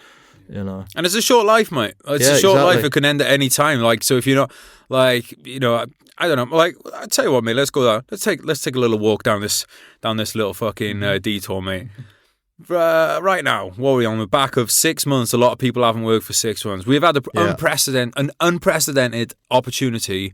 And it's a short life, mate. It's a short life. It can end at any time. Like, so if you're not, like, I don't know. Like, I tell you what, mate. Let's go down. Let's take a little walk down this little fucking detour, mate. Right now, what are we on the back of 6 months? A lot of people haven't worked for 6 months. We've had an unprecedented opportunity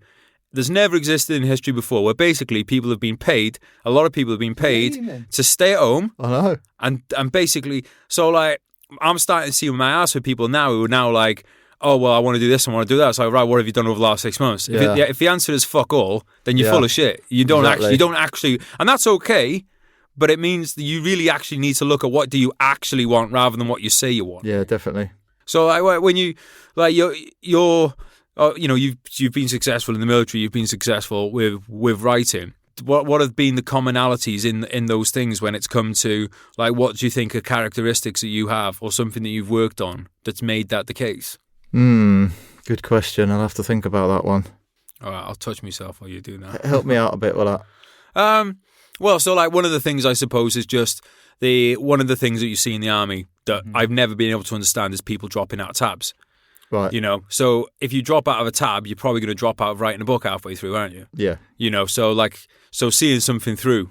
that's never existed in history before, where basically people have been paid. A lot of people have been paid to stay at home. I know. And basically, so like, I'm starting to see my ass for people now who are now like, oh, well, I want to do this, I want to do that. It's like, right, what have you done over the last 6 months? Yeah. If the answer is fuck all, then you're full of shit. You don't actually, and that's okay. But it means that you really actually need to look at what do you actually want rather than what you say you want. Yeah, definitely. So like, when you like you've been successful in the military, you've been successful with writing. What have been the commonalities in those things when it's come to, like, what do you think are characteristics that you have or something that you've worked on that's made that the case? Good question. I'll have to think about that one. All right, I'll touch myself while you do that. Help me out a bit with that. Well, so like, one of the things I suppose is just one of the things that you see in the army that I've never been able to understand is people dropping out of tabs. Right. So if you drop out of a tab, you're probably going to drop out of writing a book halfway through, aren't you? Yeah. So seeing something through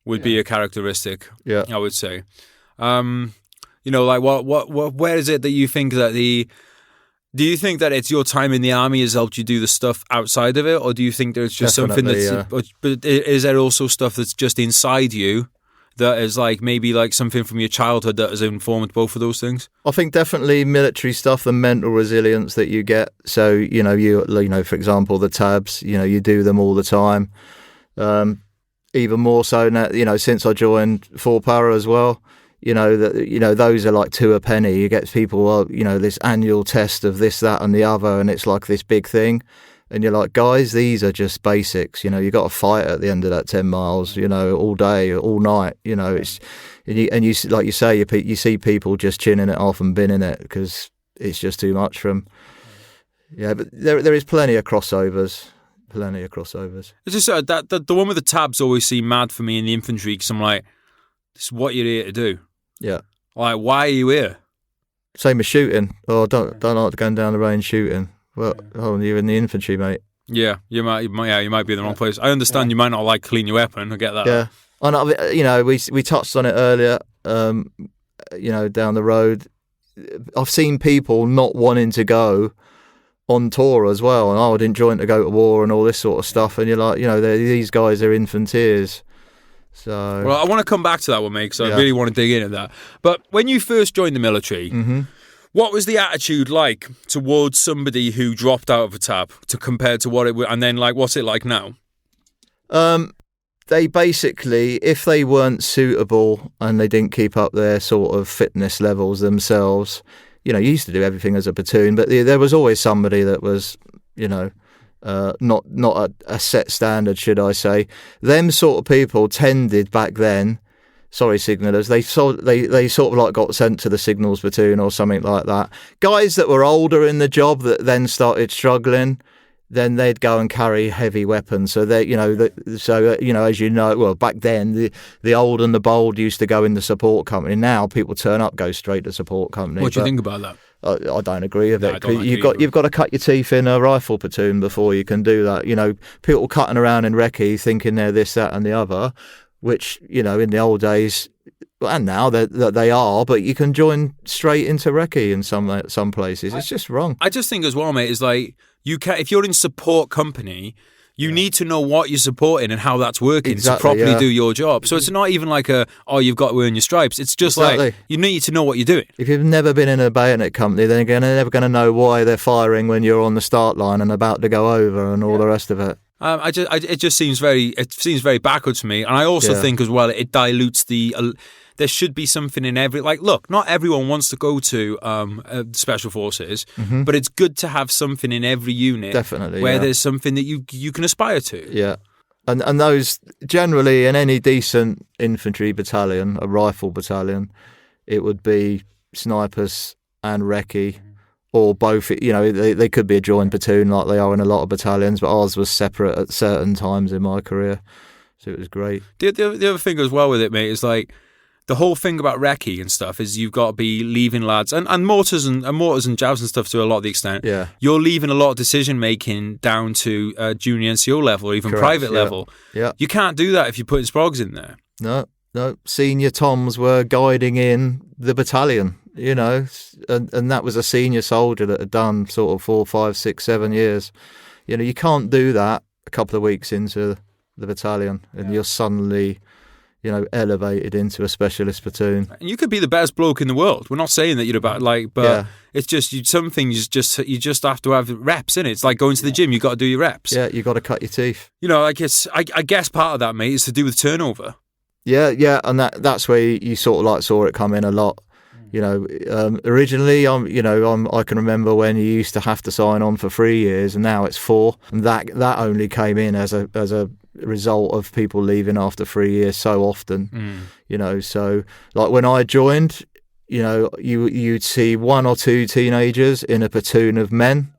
would be a characteristic. Yeah. I would say. Like, where is it that you think that do you think that it's your time in the army has helped you do the stuff outside of it, or do you think there's just Definitely, something that's... But is there also stuff that's just inside you that is like maybe like something from your childhood that has informed both of those things? I think definitely military stuff, the mental resilience that you get. So, for example, the tabs, you do them all the time. Even more so now, since I joined 4-Para as well. Those are like 2 a penny. You get people, this annual test of this, that, and the other, and it's like this big thing. And you're like, guys, these are just basics. You got to fight at the end of that 10 miles. All day, all night. It's And like you say, you see people just chinning it off and binning it because it's just too much for them. Yeah, but there is plenty of crossovers. It's just that the one with the tabs always seem mad for me in the infantry because I'm like, this is what you're here to do. Yeah. Like, why are you here? Same as shooting. Oh, don't like going down the range shooting. Well, you're in the infantry, mate. Yeah, you might be in the wrong place. I understand you might not like clean your weapon. I get that. Yeah, and we touched on it earlier. Down the road, I've seen people not wanting to go on tour as well, and I didn't join to go to war and all this sort of stuff. And you're like, these guys are infanteers. So, well, I want to come back to that one, mate, because I really want to dig into that. But when you first joined the military, what was the attitude like towards somebody who dropped out of a tab to compare to what it was, and then like what's it like now? They basically, if they weren't suitable and they didn't keep up their sort of fitness levels themselves, you used to do everything as a platoon, but there was always somebody that was, not a set standard, should I say. Them sort of people tended back then, signallers, they sort of like got sent to the signals platoon or something like that. Guys that were older in the job that then started struggling, then they'd go and carry heavy weapons. So they, as you know, well, back then the old and the bold used to go in the support company. Now people turn up, go straight to support company. What do you think about that? I don't agree with it. You've got to cut your teeth in a rifle platoon before you can do that. People cutting around in recce thinking they're this, that, and the other, which in the old days. And now that they are, but you can join straight into recce in some places. It's just wrong. I just think as well, mate, is like if you're in support company, you need to know what you're supporting and how that's working to properly do your job. So it's not even like you've got to earn your stripes. It's just like you need to know what you're doing. If you've never been in a bayonet company, then you're never going to know why they're firing when you're on the start line and about to go over and all the rest of it. It just seems very backwards to me, and I also think as well it dilutes the. There should be something in every. Like, look, not everyone wants to go to special forces, but it's good to have something in every unit, definitely, where there's something that you can aspire to. Yeah, and those generally in any decent infantry battalion, a rifle battalion, it would be snipers and recce. Or both, they could be a joined platoon like they are in a lot of battalions, but ours was separate at certain times in my career, so it was great. The other thing as well with it, mate, is like the whole thing about recce and stuff is you've got to be leaving lads and mortars and jabs and stuff to a lot of the extent. Yeah, you're leaving a lot of decision making down to junior NCO level or even private level. Yeah, you can't do that if you're putting sprogs in there. No, senior Toms were guiding in the battalion. And that was a senior soldier that had done sort of 4, 5, 6, 7 years. You can't do that a couple of weeks into the battalion and you're suddenly, elevated into a specialist platoon. And you could be the best bloke in the world. We're not saying that you're about it's just some things you just have to have reps in it. It's like going to the gym. You've got to do your reps. Yeah, you got to cut your teeth. I guess part of that, mate, is to do with turnover. Yeah, and that's where you sort of like saw it come in a lot. Originally, I can remember when you used to have to sign on for 3 years, and now it's 4. And that only came in as a result of people leaving after 3 years so often. So like when I joined, you'd see 1 or 2 teenagers in a platoon of men.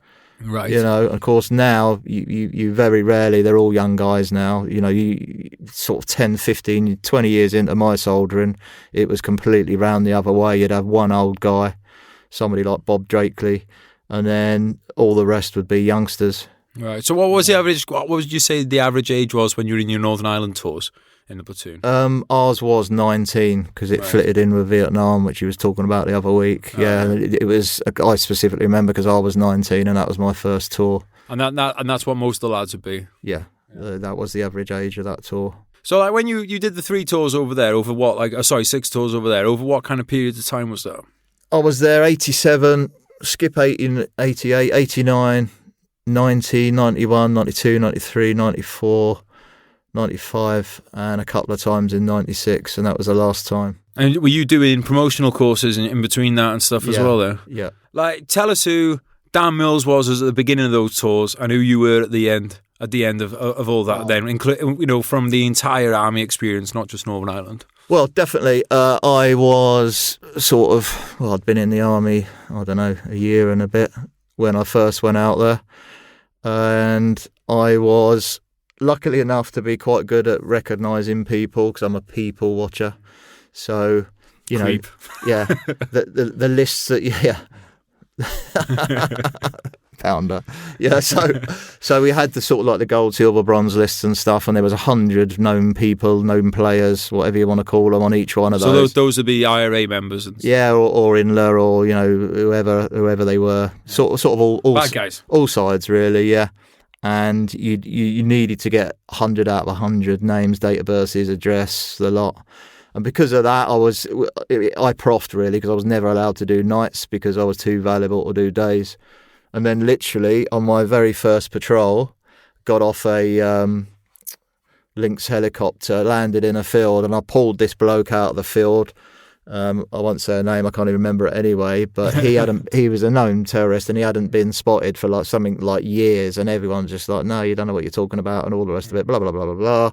Right. Of course now you very rarely, they're all young guys now. You sort of 10, 15, 20 years into my soldiering, it was completely round the other way. You'd have one old guy, somebody like Bob Drakeley, and then all the rest would be youngsters. Right. So what would you say the average age was when you were in your Northern Ireland tours in the platoon? Ours was 19 because it flitted in with Vietnam, which you was talking about the other week. It was. I specifically remember because I was 19 and that was my first tour. And that's what most of the lads would be. Yeah. That was the average age of that tour. So like when you did the 3 tours over there, over what 6 tours over there, over what kind of period of time was that? I was there 87, skip 18, 88, 89, 90, 91, 92, 93, 94. 95 and a couple of times in 96, and that was the last time. And were you doing promotional courses in between that and stuff as well there? Yeah. Like, tell us who Dan Mills was at the beginning of those tours and who you were at the end. at the end of all that? Then, from the entire army experience, not just Northern Ireland. Well, definitely. I was I'd been in the army, I don't know, a year and a bit when I first went out there. And I was luckily enough to be quite good at recognising people because I'm a people watcher. So, Creep. Yeah, the lists that, pounder. Yeah, so we had the sort of like the gold, silver, bronze lists and stuff, and there was 100 known people, known players, whatever you want to call them, on each one of those. So those would be IRA members, and yeah, or Inla, or whoever they were, sort of all bad guys, all sides really, yeah. And you needed to get 100 out of 100 names, date of births, address, the lot. And because of that, I proffed really, because I was never allowed to do nights because I was too valuable to do days. And then literally on my very first patrol, got off a Lynx helicopter, landed in a field, and I pulled this bloke out of the field. I won't say a name, I can't even remember it anyway, but he was a known terrorist, and he hadn't been spotted for like something like years, and everyone's just like, no, you don't know what you're talking about, and all the rest of it, blah, blah, blah, blah, blah.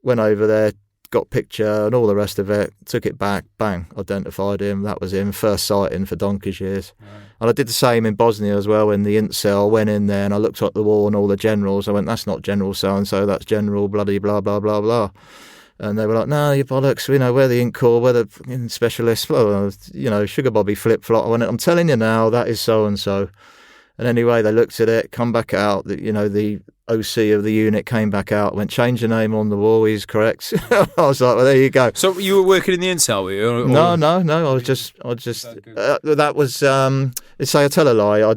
Went over there, got picture and all the rest of it, took it back, bang, identified him, that was him, first sighting for donkey's years. Right. And I did the same in Bosnia as well. In the insta, I went in there and I looked at the wall and all the generals, I went, that's not General so-and-so, that's General bloody blah, blah, blah, blah. And they were like, no, you bollocks, we're the Ink Corps, we're the specialists, sugar bobby flip-flop. I went, I'm telling you now, that is so-and-so. And anyway, they looked at it, come back out, the OC of the unit came back out, went, change your name on the wall, he's correct. I was like, well, there you go. So you were working in the incel, were you? No, I was just, that was, say I tell a lie, I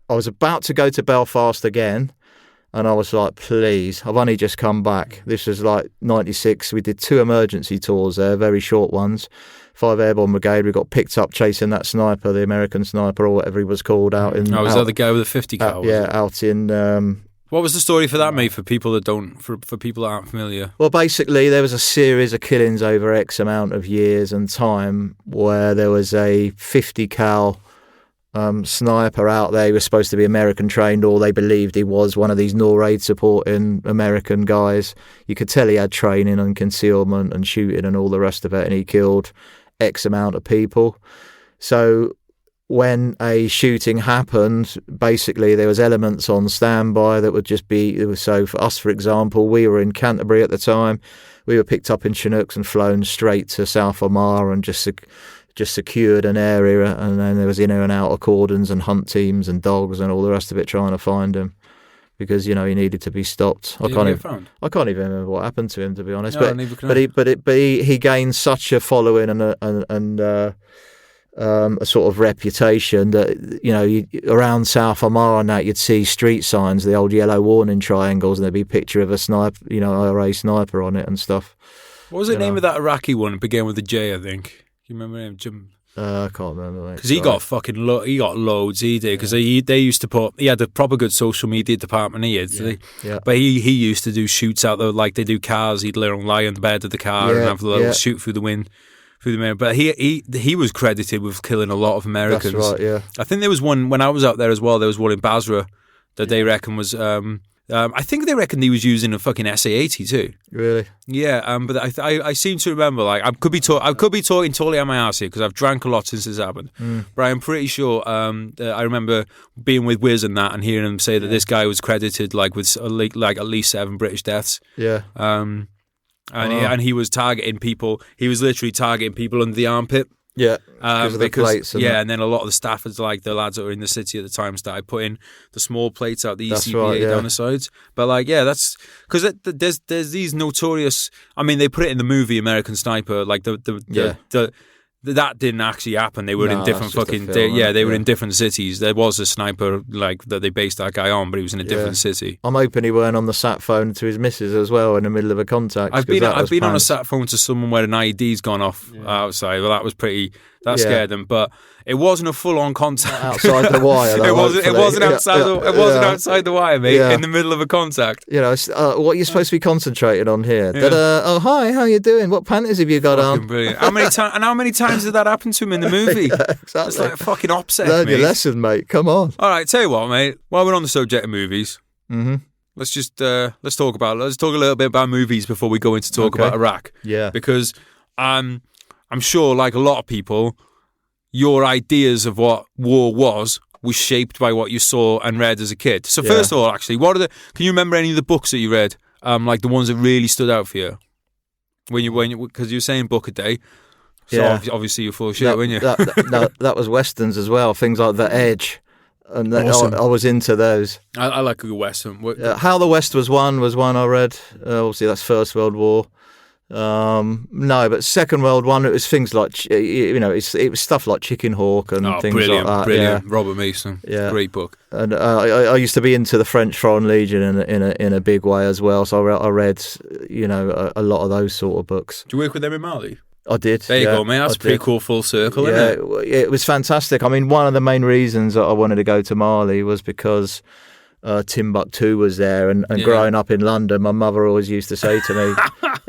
was about to go to Belfast again, and I was like, please, I've only just come back. This was like 96, we did 2 emergency tours there, very short ones. 5 Airborne Brigade, we got picked up chasing that sniper, the American sniper or whatever he was called, out in... Oh, was that the guy with the 50 cal? Out in... what was the story for that, mate, for people that for people that aren't familiar? Well, basically, there was a series of killings over X amount of years and time where there was a 50 cal sniper out there. He was supposed to be American trained, or they believed he was one of these NORAID supporting American guys. You could tell he had training and concealment and shooting and all the rest of it, and he killed X amount of people. So when a shooting happened, basically there was elements on standby that would just be, so for us, for example, we were in Canterbury at the time, we were picked up in Chinooks and flown straight to South Omagh and just secured an area, and then there was inner and outer cordons and hunt teams and dogs and all the rest of it trying to find him, because he needed to be stopped. I can't even remember what happened to him, to be honest. But he gained such a following and a sort of reputation that around South Omagh and that you'd see street signs, the old yellow warning triangles, and there'd be a picture of a sniper, IRA sniper on it and stuff. What was the name of that Iraqi one? It began with a J, I think. You remember him, Jim? I can't remember, because he got fucking he got loads. He did, because they used to he had a proper good social media department. But he used to do shoots out there, like they do cars. He'd lie on the bed of the car and have a little shoot through the wind. But he was credited with killing a lot of Americans. That's right, yeah. I think there was one when I was out there as well. There was one in Basra that they reckon was. I think they reckoned he was using a fucking SA-80 too. Really? Yeah. But I seem to remember, like, I could be talking totally on my arse here because I've drank a lot since this happened. But I'm pretty sure I remember being with Wiz and that and hearing him say that this guy was credited with at least 7 British deaths. Yeah. And he was targeting people. He was literally targeting people under the armpit. Yeah, because of the plates. And then a lot of the staffers, like the lads that were in the city at the time, started putting the small plates out, the ECBA down the sides. But that's because there's these notorious. I mean, they put it in the movie American Sniper. Like that didn't actually happen. They were in different fucking. They were in different cities. There was a sniper that they based that guy on, but he was in a different city. I'm hoping he weren't on the sat phone to his missus as well in the middle of a contact. I've been on a sat phone to someone where an IED's gone off outside. Well, that That scared them, but it wasn't a full-on contact. Outside the wire, though, it wasn't outside. Outside the wire, mate. In the middle of a contact. You know, what you're supposed to be concentrating on here. Oh, hi, how you doing? What panties have you got on? Brilliant. How many times did that happen to him in the movie? Exactly. It's like a fucking upset. Learn your lesson, mate. Come on. All right, tell you what, mate. While we're on the subject of movies, let's just let's talk a little bit about movies before we go into talk about Iraq. Yeah, because I'm sure, like a lot of people, your ideas of what war was shaped by what you saw and read as a kid. So first of all, actually, can you remember any of the books that you read? Like the ones that really stood out for you because you were saying book a day. So obviously you're full of shit, weren't you? That was westerns as well. Things like The Edge. And awesome. I was into those. I like a good western. How the West was won I read. Obviously, that's First World War. No, but Second World War, it was things like it was stuff like Chicken Hawk and things like that. Brilliant, Robert Mason. Yeah, great book. And I used to be into the French Foreign Legion in a big way as well. So I read a lot of those sort of books. Do you work with them in Mali? I did. There you go, man. That's pretty cool full circle, isn't it? It was fantastic. I mean, one of the main reasons that I wanted to go to Mali was because Timbuktu was there, and growing up in London, my mother always used to say to me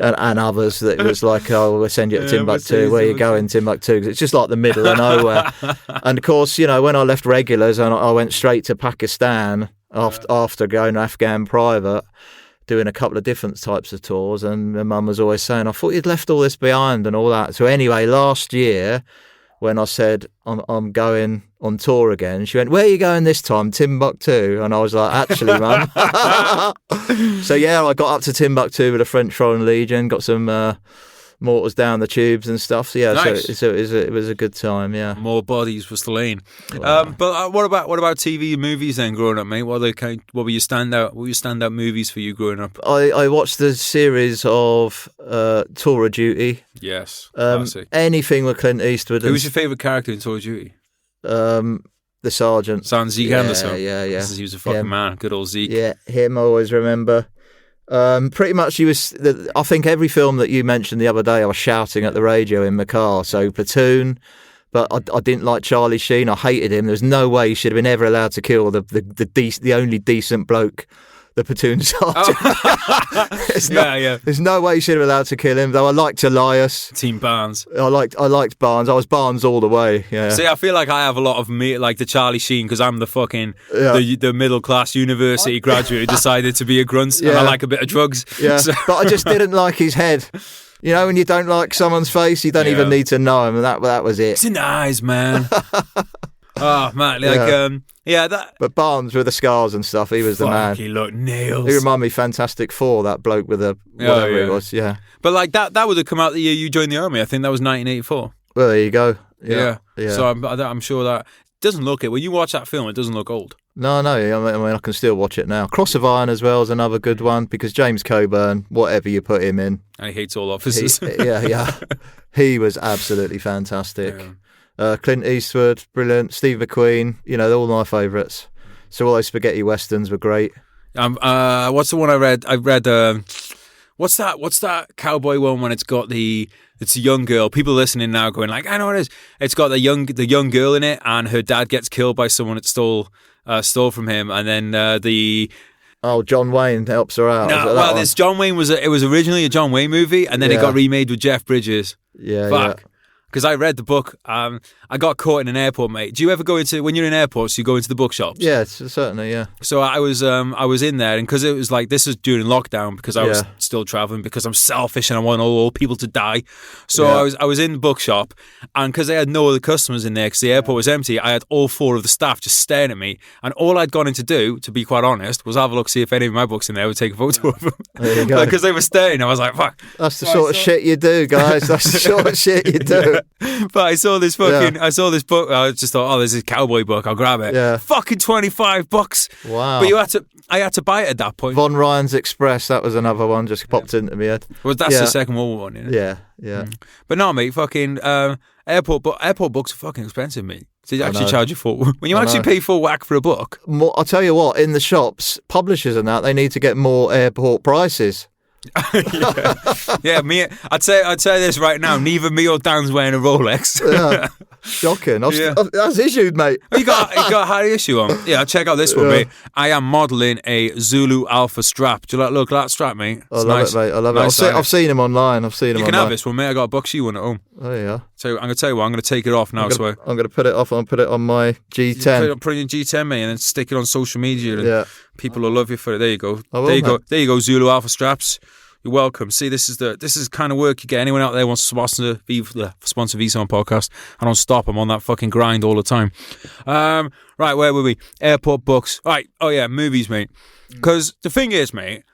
and others that it was like, oh, we'll send you to Timbuktu. Where you going, Timbuktu? Because it's just like the middle of nowhere. And of course, when I left regulars and I went straight to Pakistan after going to Afghan private, doing a couple of different types of tours, and my mum was always saying, I thought you'd left all this behind and all that. So anyway, last year, when I said I'm going on tour again, she went, where are you going this time? Timbuktu. And I was like, actually, Mum. So I got up to Timbuktu with the French Foreign Legion, got some mortars down the tubes and stuff. So nice. so it was a good time. Yeah, more bodies were slain. But what about TV and movies then? Growing up, mate, what were your standout movies for you growing up? I watched the series of Tour of Duty. Yes, classic. Anything with Clint Eastwood. Who was your favourite character in Tour of Duty? The sergeant. Zeke Anderson. Yeah. He was a fucking man. Good old Zeke. Yeah, him I always remember. Pretty much he was, I think every film that you mentioned the other day I was shouting at the radio in my car. So Platoon, but I didn't like Charlie Sheen. I hated him. There's no way he should have been ever allowed to kill the only decent bloke, the platoon sergeant. There's no way he should have been allowed to kill him, though I liked Elias. Team Barnes. I liked Barnes. I was Barnes all the way. Yeah. See, I feel like I have a lot of like the Charlie Sheen because I'm the fucking the middle class university graduate who decided to be a grunt and I like a bit of drugs. Yeah, so. But I just didn't like his head. When you don't like someone's face, you don't even need to know him, and that was it. It's in the eyes, man. Oh man, But Barnes with the scars and stuff, he was the man. He looked nails. He reminded me Fantastic Four, that bloke with the whatever it was. Yeah. But like that would have come out the year you joined the army. I think that was 1984. Well, there you go. Yeah. So I'm sure that doesn't look it when you watch that film. It doesn't look old. No. I mean, I can still watch it now. Cross of Iron as well is another good one because James Coburn, whatever you put him in, and he hates all officers. He was absolutely fantastic. Yeah. Clint Eastwood, brilliant. Steve McQueen, they're all my favourites. So all those spaghetti westerns were great. What's the one I read? What's that cowboy one when it's a young girl? People listening now going like, I know what it is. It's got the young girl in it, and her dad gets killed by someone that stole from him, and then John Wayne helps her out. No, this John Wayne it was originally a John Wayne movie, and then it got remade with Jeff Bridges. Yeah, fuck. Because I read the book, I got caught in an airport, mate. Do you ever when you're in airports, you go into the bookshops? Yeah, certainly, yeah. So I was in there, and because it was like, this was during lockdown, because I was still traveling, because I'm selfish and I want all people to die. So I was in the bookshop, and because they had no other customers in there, because the airport was empty, I had all four of the staff just staring at me, and all I'd gone in to do, to be quite honest, was have a look, see if any of my books in there would take a photo of them. There you go. Because they were staring, I was like, fuck. That's the sort of shit you do, guys. That's the sort of shit you do. But I saw this book. I just thought, there's this cowboy book. I'll grab it. Yeah. Fucking $25. Wow. But I had to buy it at that point. Von Ryan's Express. That was another one. Just popped into my head. Well, that's the Second World War one, isn't it? Yeah. But no, mate. Fucking airport books are fucking expensive, mate. So they actually charge you when you actually pay full whack for a book. I'll tell you what. In the shops, publishers and that, they need to get more airport prices. I'd say this right now. Neither me or Dan's wearing a Rolex. Yeah. Shocking. That's issued, mate. You got a high issue on. Yeah, check out this one, mate. I am modelling a Zulu Alpha strap. Do you like look at that strap, mate? I love it, mate. I love it. I've seen him online. You can have this one, mate. I got a boxy one at home. Oh yeah. So I'm gonna tell you what. I'm gonna take it off now. I'm gonna put it off and put it on my G10. Put it in G10, mate, and then stick it on social media. And yeah. People will love you for it. There you go. There you go. Zulu Alpha straps. You're welcome. See, this is the kind of work you get. Anyone out there wants to sponsor VSON podcast, I don't stop. I'm on that fucking grind all the time. Right, where were we? Airport books. Right. Oh yeah, movies, mate. Because the thing is, mate,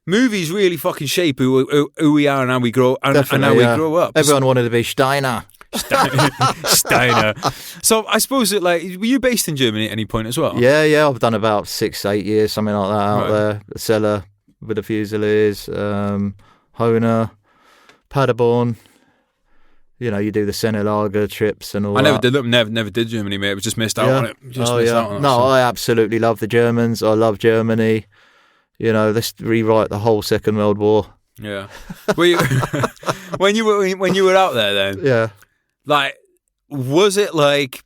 movies really fucking shape who we are and how we grow and how we grow up. Everyone wanted to be Steiner. Steiner. So I suppose were you based in Germany at any point as well? Yeah. I've done about 6-8 years, something like that out there. The cellar with the Fusiliers, Hona, Paderborn. You know, you do the Senelager trips and all that. I never did Germany, mate. I just missed out on it. I absolutely love the Germans. I love Germany. You know, let's rewrite the whole Second World War. Yeah. When you were out there then? Yeah. Like, was it like?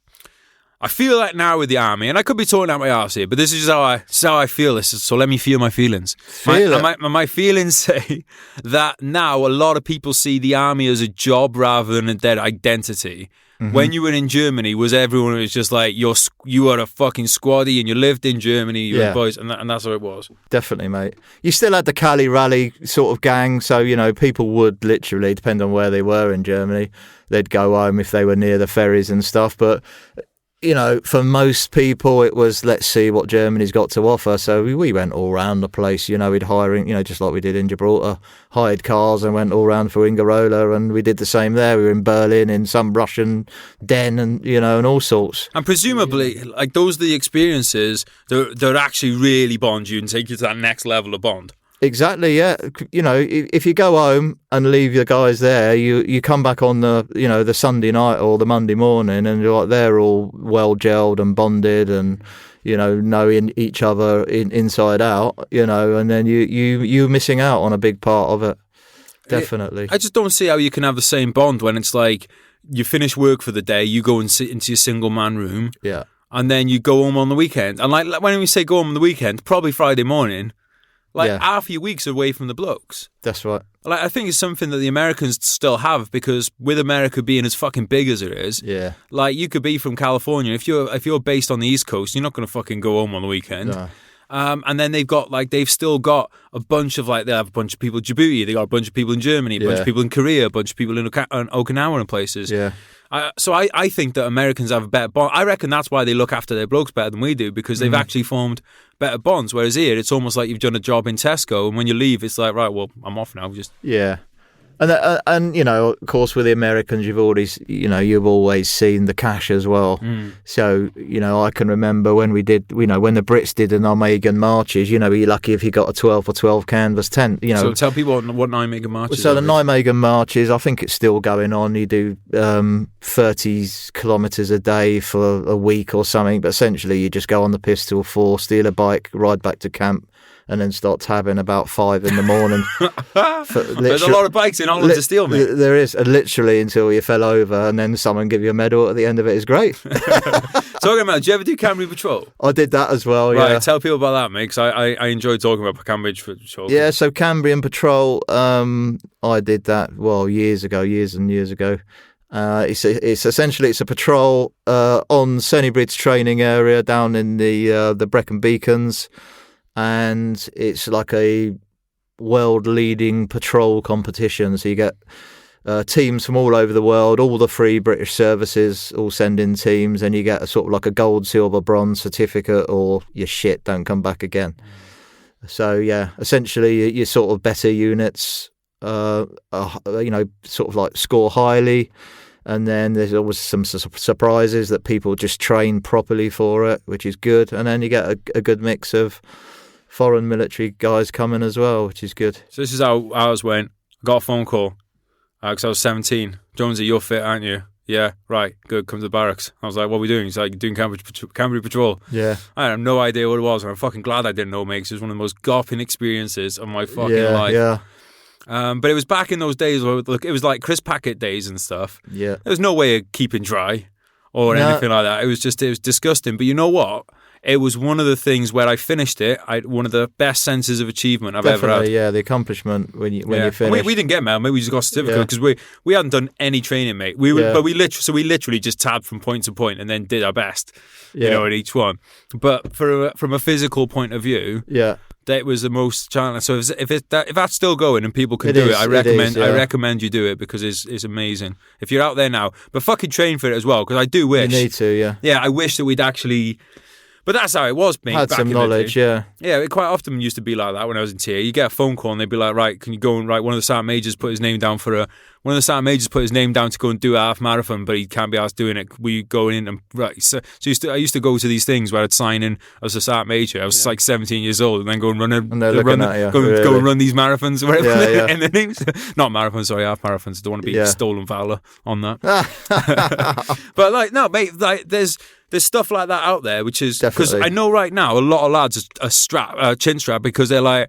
I feel like now with the army, and I could be talking out my arse here, but this is how I feel this. So let me feel my feelings. My feelings say that now a lot of people see the army as a job rather than their identity. Mm-hmm. When you were in Germany, was everyone was just like you were a fucking squaddy and you lived in Germany, you were boys, and that's how it was. Definitely, mate. You still had the Cali Rally sort of gang, so you know people would literally, depend on where they were in Germany, they'd go home if they were near the ferries and stuff, but. You know, for most people, it was, let's see what Germany's got to offer. So we went all around the place, you know, we'd hiring, you know, just like we did in Gibraltar, hired cars and went all around for Ingerola, and we did the same there. We were in Berlin in some Russian den and, you know, and all sorts. And presumably, like, those are the experiences that actually really bond you and take you to that next level of bond. Exactly, yeah. You know, if you go home and leave your guys there, you come back on the Sunday night or the Monday morning, and you're like, they're all well gelled and bonded, and you know, knowing each other inside out. You know, and then you're missing out on a big part of it. Definitely. I just don't see how you can have the same bond when it's like you finish work for the day, you go and sit into your single man room, yeah, and then you go home on the weekend. And like when we say go home on the weekend, probably Friday morning. Half your week's away from the blokes. That's right. Like, I think it's something that the Americans still have, because with America being as fucking big as it is, yeah. Like, you could be from California. If you're based on the East Coast, you're not going to fucking go home on the weekend. No. And then they've still got a bunch of, like, they have a bunch of people in Djibouti, they got a bunch of people in Germany, a bunch of people in Korea, a bunch of people in Okinawa and places. Yeah. So I think that Americans have a better bond. I reckon that's why they look after their blokes better than we do, because they've actually formed better bonds. Whereas here, it's almost like you've done a job in Tesco, and when you leave, it's like, right, well, I'm off now. Yeah. And you know, of course, with the Americans, you've always seen the cash as well. So, you know, I can remember when we did, you know, when the Brits did the Nijmegen marches, you know, you're lucky if you got a 12 or 12 canvas tent, you know. So tell people what Nijmegen marches are. So the Nijmegen marches, I think it's still going on. You do 30 kilometres a day for a week or something, but essentially you just go on the piss till 4, steal a bike, ride back to camp, and then start tabbing about 5 in the morning. There's a lot of bikes in Holland to steal, mate. There is, literally until you fell over, and then someone give you a medal at the end of it is great. Talking about, did you ever do Cambridge Patrol? I did that as well, right, yeah. Tell people about that, mate, because I enjoy talking about Cambridge Patrol. Yeah, so Cambrian Patrol, I did that, years and years ago. It's essentially a patrol on Sennybridge training area down in the Brecon Beacons. And it's like a world-leading patrol competition. So you get teams from all over the world, all the free British services all send in teams, and you get a sort of like a gold, silver, bronze certificate, or your shit, don't come back again. So yeah, essentially your sort of better units, sort of like score highly. And then there's always some surprises that people just train properly for it, which is good. And then you get a good mix of foreign military guys coming as well, which is good. So this is how ours went. I got a phone call because I was 17. Jonesy, you're fit, aren't you? Yeah, right, good, come to the barracks. I was like, what are we doing? He's like, doing Cambridge Patrol. Yeah. I had no idea what it was, and I'm fucking glad I didn't know, mate, because it was one of the most gawping experiences of my fucking life. Yeah. But it was back in those days where it was like crisp packet days and stuff. Yeah. There was no way of keeping dry or anything like that. It was disgusting. But you know what? It was one of the things where I finished it. One of the best senses of achievement I've ever had. Yeah, the accomplishment when you finish. We didn't get medal, mate. We just got a certificate because we hadn't done any training, mate. We literally just tabbed from point to point and then did our best, at each one. But from a physical point of view, that was the most challenging. So if that's still going and people can do it, I recommend you do it because it's amazing. If you're out there now, but fucking train for it as well because I do wish. You need to, yeah. Yeah, I wish that we'd actually. But that's how it was, mate. Had back some in knowledge, yeah. Yeah, it quite often used to be like that when I was in TA. You get a phone call and they'd be like, right, can you go and one of the sergeant majors put his name down to go and do a half marathon, but he can't be asked doing it. We go in and I used to go to these things where I'd sign in as a sergeant major. I was like 17 years old and then go and run and run these marathons or whatever. Yeah. And the names, not marathons, sorry, half marathons. I don't want to be stolen valor on that. But like, no, mate, like there's stuff like that out there, which is because I know right now a lot of lads are chin strap because they're like,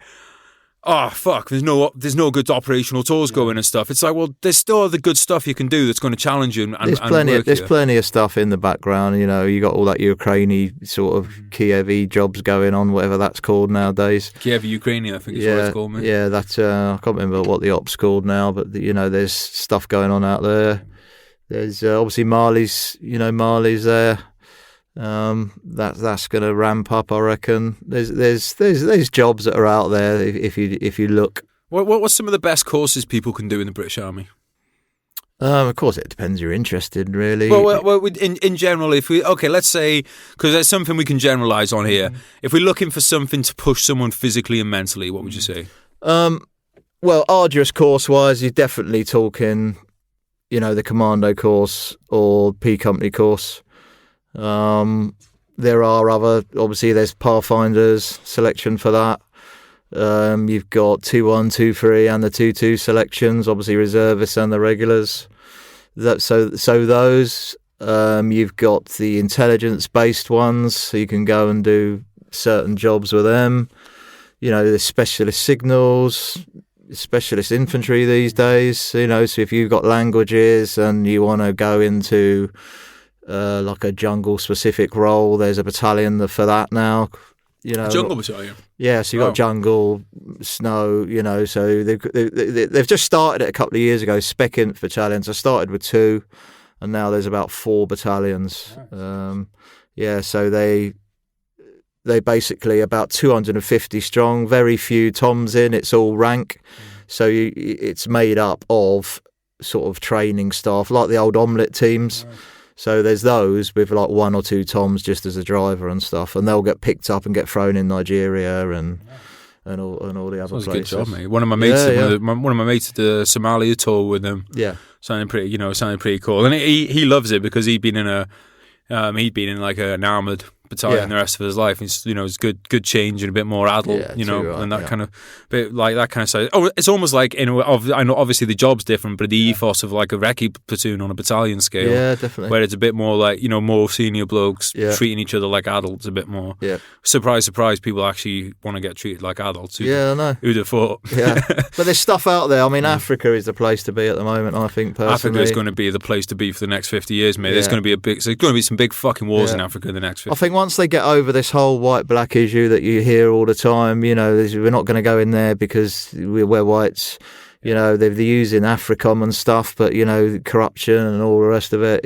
oh fuck, there's no good operational tours going and stuff. It's like, well, there's still the good stuff you can do that's going to challenge you. There's plenty of stuff in the background. You know, you got all that Ukrainian sort of Kiev jobs going on, whatever that's called nowadays. Kiev Ukrainian, I think is what it's called, man. Yeah, that's I can't remember what the op's called now, but there's stuff going on out there. There's obviously Mali's there. That's going to ramp up, I reckon. There's jobs that are out there if you look. What's some of the best courses people can do in the British Army? Of course, it depends. You're interested, really. Well, in general, let's say because there's something we can generalise on here. If we're looking for something to push someone physically and mentally, what would you say? Well, arduous course-wise, you're definitely talking, the commando course or P Company course. There are obviously there's Pathfinders selection for that. You've got 2-1, 2-3 and the 2-2 selections, obviously reservists and the regulars. So those, you've got the intelligence based ones, so you can go and do certain jobs with them. The specialist signals, specialist infantry these days, so if you've got languages and you want to go into like a jungle specific role, there's a battalion for that now. Jungle battalion. Yeah, so you've got jungle, snow. So they've just started it a couple of years ago. Spec Inf battalions. I started with 2, and now there's about 4 battalions. Nice. So they basically about 250 strong. Very few toms in. It's all rank. So it's made up of sort of training staff like the old omelette teams. Right. So there's those with like 1 or 2 toms just as a driver and stuff, and they'll get picked up and get thrown in Nigeria and all the other places. A good job, mate. One of my mates, one of my mates did the Somalia tour with them. Yeah, sounding pretty cool, and he loves it because he'd been in like an armoured battalion the rest of his life. It's good change and a bit more adult, and that kind of bit like that kind of side. Oh, it's almost like I know obviously the job's different, but the ethos of like a recce platoon on a battalion scale, definitely, where it's a bit more like more senior blokes treating each other like adults a bit more. Yeah, surprise, people actually want to get treated like adults. I know. Who'd have thought? Yeah, but there's stuff out there. I mean, Africa is the place to be at the moment. I think personally, Africa is going to be the place to be for the next 50 years, mate. There's going to be some big fucking wars in Africa in the next 50 years. I think once they get over this whole white-black issue that you hear all the time, we're not going to go in there because we're whites. They're using AFRICOM and stuff, but corruption and all the rest of it.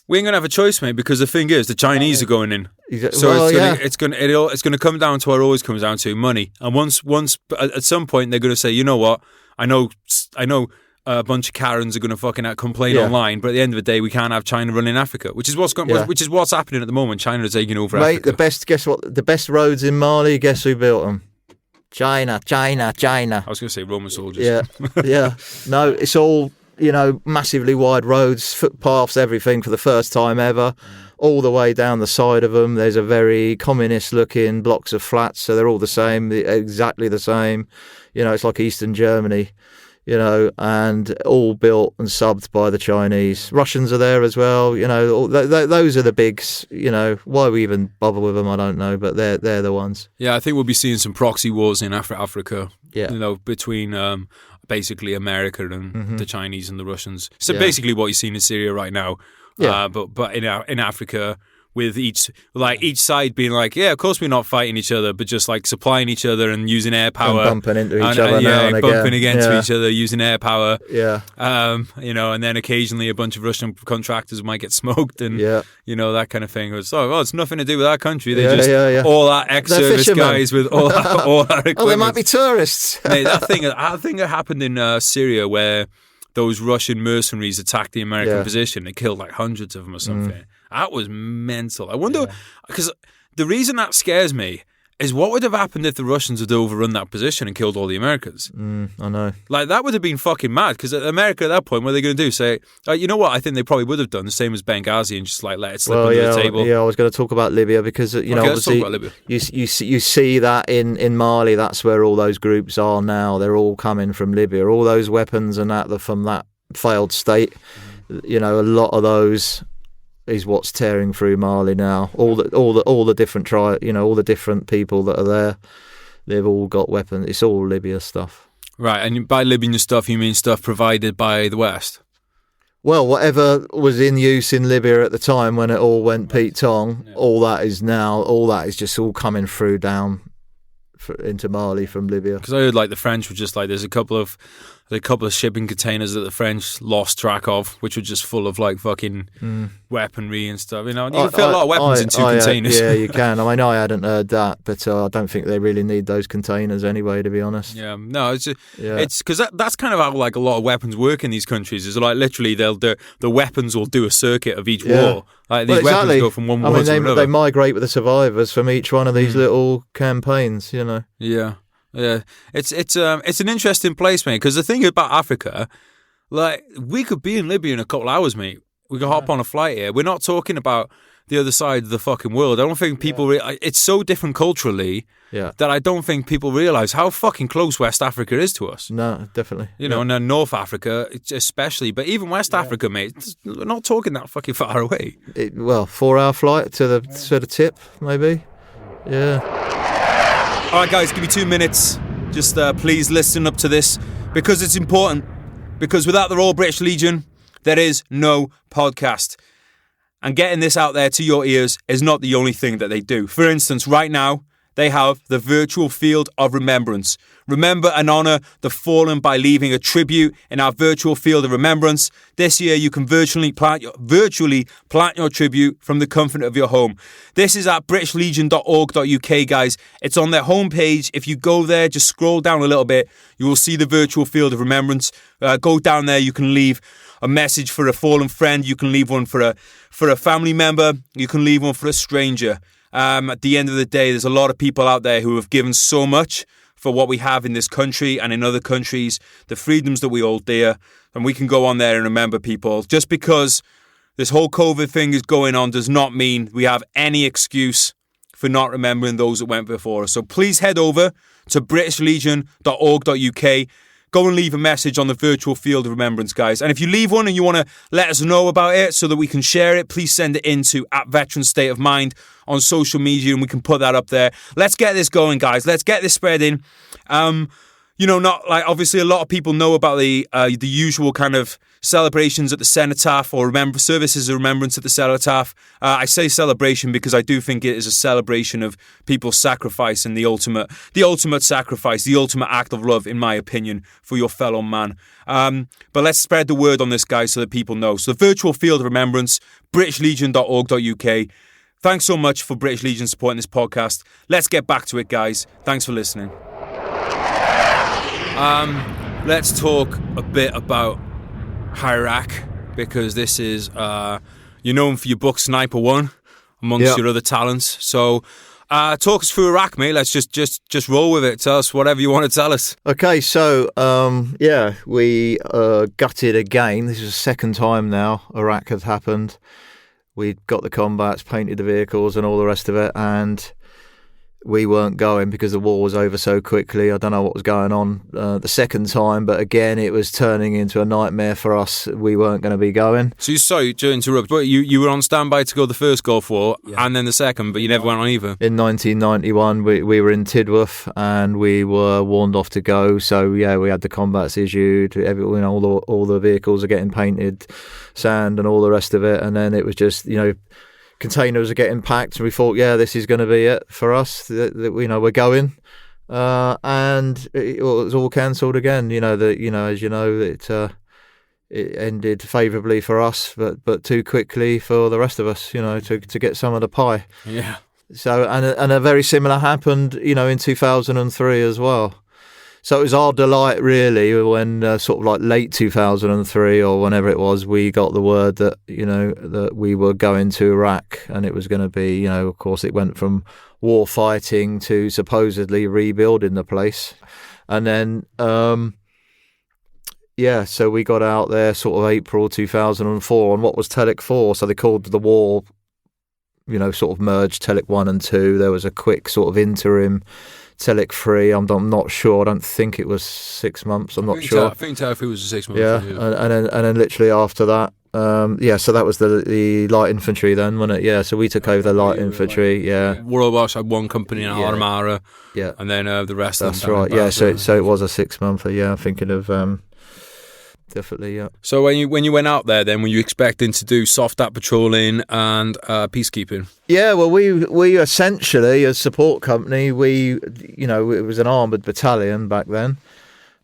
We ain't gonna have a choice, mate, because the thing is, the Chinese are going in. So it's going to come down to what it always comes down to: money. And once at some point they're going to say, you know what? I know. A bunch of Karens are going to fucking complain online, but at the end of the day, we can't have China running Africa, which is what's happening at the moment. China is taking over Africa. The best roads in Mali. Guess who built them? China. I was going to say Roman soldiers. Yeah. No, it's all massively wide roads, footpaths, everything for the first time ever. All the way down the side of them, there's a very communist-looking blocks of flats, so they're all the same, exactly the same. It's like Eastern Germany. And all built and subbed by the Chinese. Russians are there as well. Those are the bigs. Why we even bother with them, I don't know, but they're the ones. Yeah, I think we'll be seeing some proxy wars in Africa. Yeah, between basically America and the Chinese and the Russians. So basically what you're seeing in Syria right now. But in Africa, with each side being like, yeah, of course we're not fighting each other, but just like supplying each other and using air power, and bumping into each other, bumping against each other using air power, and then occasionally a bunch of Russian contractors might get smoked, and that kind of thing. It's it's nothing to do with our country. They're just all our ex-service guys with all our equipment. Oh, they might be tourists. Mate, that thing that happened in Syria where those Russian mercenaries attacked the American position. They killed like hundreds of them or something. That was mental. I wonder, because the reason that scares me is what would have happened if the Russians had overrun that position and killed all the Americans? I know. Like, that would have been fucking mad, because America at that point, what are they going to do? Say, you know what, I think they probably would have done the same as Benghazi and just like let it slip under the table. Yeah, I was going to talk about Libya because, obviously you see that in Mali, that's where all those groups are now. They're all coming from Libya. All those weapons and that from that failed state, a lot of those is what's tearing through Mali now. All the different all the different people that are there, they've all got weapons. It's all Libya stuff. Right, and by Libyan stuff, you mean stuff provided by the West? Well, whatever was in use in Libya at the time when it all went Pete Tong, all that is just all coming through down into Mali from Libya. Because I heard like the French were just like, there's a couple of shipping containers that the French lost track of, which were just full of like fucking weaponry and stuff. You can fit a lot of weapons in two containers. Yeah, you can. I know I hadn't heard that, but I don't think they really need those containers anyway, to be honest. Yeah, no, it's because that's kind of how like a lot of weapons work in these countries. Is like literally the weapons will do a circuit of each war. Like these weapons go from one war to another. They migrate with the survivors from each one of these little campaigns. Yeah. Yeah, it's an interesting place, mate. Because the thing about Africa, like, we could be in Libya in a couple of hours, mate. We could hop on a flight here. We're not talking about the other side of the fucking world. I don't think people it's so different culturally that I don't think people realise how fucking close West Africa is to us. No, definitely. And then North Africa especially, but even West Africa, mate, we're not talking that fucking far away. 4-hour flight to the tip, maybe. Yeah. All right, guys, give me 2 minutes. Just please listen up to this, because it's important. Because without the Royal British Legion, there is no podcast. And getting this out there to your ears is not the only thing that they do. For instance, right now, they have the virtual field of remembrance. Remember and honour the fallen by leaving a tribute in our virtual field of remembrance. This year, you can virtually plant your tribute from the comfort of your home. This is at britishlegion.org.uk, guys. It's on their homepage. If you go there, just scroll down a little bit, you will see the virtual field of remembrance. Go down there. You can leave a message for a fallen friend. You can leave one for a family member. You can leave one for a stranger. At the end of the day, there's a lot of people out there who have given so much for what we have in this country and in other countries, the freedoms that we hold dear, and we can go on there and remember people. Just because this whole COVID thing is going on does not mean we have any excuse for not remembering those that went before us. So please head over to britishlegion.org.uk. Go and leave a message on the virtual field of remembrance, guys. And if you leave one and you want to let us know about it so that we can share it, please send it into @VeteranStateOfMind on social media, and we can put that up there. Let's get this going, guys. Let's get this spreading. Not like, obviously a lot of people know about the usual kind of celebrations at the cenotaph or services of remembrance at the cenotaph. I say celebration because I do think it is a celebration of people's sacrifice and the ultimate sacrifice, the ultimate act of love, in my opinion, for your fellow man. But let's spread the word on this, guys, so that people know. So the virtual field of remembrance, britishlegion.org.uk. Thanks so much for British Legion supporting this podcast. Let's get back to it, guys. Thanks for listening. Let's talk a bit about Iraq, because this is, you're known for your book Sniper One, amongst your other talents. So, talk us through Iraq, mate. Let's just roll with it. Tell us whatever you want to tell us. Okay, so, we gutted again. This is the second time now Iraq has happened. We got the combats, painted the vehicles and all the rest of it, and we weren't going because the war was over so quickly. I don't know what was going on the second time, but again, it was turning into a nightmare for us. We weren't going to be going. So, sorry to interrupt, but you were on standby to go the first Gulf War and then the second, but you never went on either. In 1991, we were in Tidworth and we were warned off to go. So yeah, we had the combats issued. All the vehicles are getting painted, sand, and all the rest of it. And then it was just containers are getting packed, and we thought, yeah, this is going to be it for us. We're going, and it was all cancelled again. It ended favourably for us, but too quickly for the rest of us. To get some of the pie. Yeah. So and a very similar happened, in 2003 as well. So it was our delight, really, when sort of like late 2003 or whenever it was, we got the word that, that we were going to Iraq, and it was going to be, of course, it went from war fighting to supposedly rebuilding the place. And then, so we got out there sort of April 2004 on what was Telek 4. So they called the war, sort of merged Telek 1 and 2. There was a quick sort of interim Telek 3. I'm not sure. I don't think it was 6 months. I'm not sure. I think Telek was 6 months. Yeah, and then literally after that, so that was the light infantry then, wasn't it? Yeah, so we took over the light infantry. Royal Welsh had one company in Armagh. Yeah, and then the rest. That's right. Yeah, so it was a 6 monther. Yeah, I'm thinking of. Definitely, yeah. So when you went out there, then were you expecting to do soft at patrolling and peacekeeping? Yeah, well, we essentially, as support company, it was an armoured battalion back then,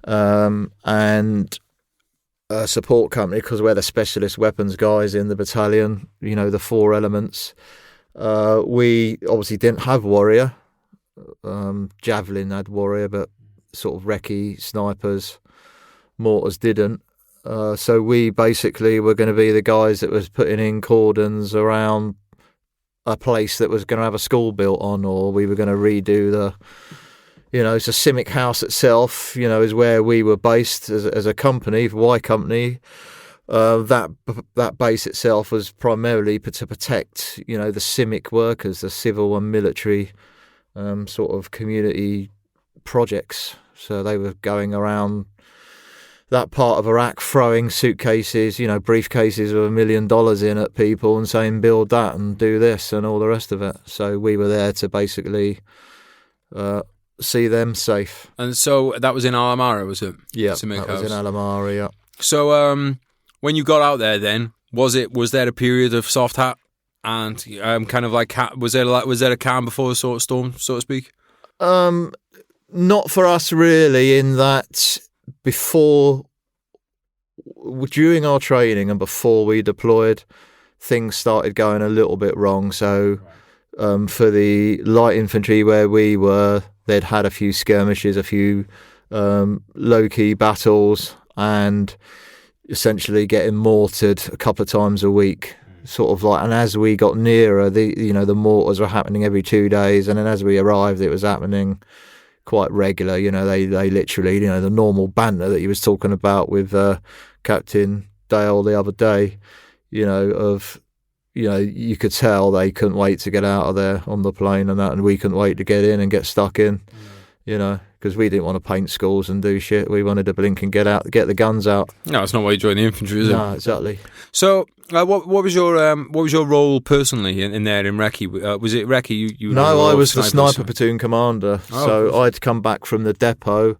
and a support company because we're the specialist weapons guys in the battalion. The 4 elements. We obviously didn't have warrior. Javelin had warrior, but sort of recce, snipers, mortars didn't. So we basically were going to be the guys that was putting in cordons around a place that was going to have a school built on, or we were going to redo it's a Simic House itself, is where we were based as a company, Y Company. That base itself was primarily to protect, the Simic workers, the civil and military sort of community projects. So they were going around that part of Iraq throwing suitcases, briefcases with $1 million in at people and saying build that and do this and all the rest of it. So we were there to basically see them safe. And so that was in Alamara, was it? Yeah, that was in Alamara, yeah. So when you got out there then, was there a period of soft hat and kind of like was there a calm before the sort of storm, so to speak? Not for us really, in that during our training and before we deployed, things started going a little bit wrong. So for the light infantry where we were, they'd had a few skirmishes, a few low-key battles, and essentially getting mortared a couple of times a week. Sort of like, and as we got nearer, the mortars were happening every 2 days, and then as we arrived, it was happening quite regular. They literally, the normal banter that he was talking about with Captain Dale the other day, you could tell they couldn't wait to get out of there on the plane and that, and we couldn't wait to get in and get stuck in, because we didn't want to paint schools and do shit. We wanted to blink and get the guns out. No, it's not why you joined the infantry, is it? No, exactly. So, what was your role personally in there in Recce? Was it Recce? No, I was the sniper platoon commander. So I'd come back from the depot,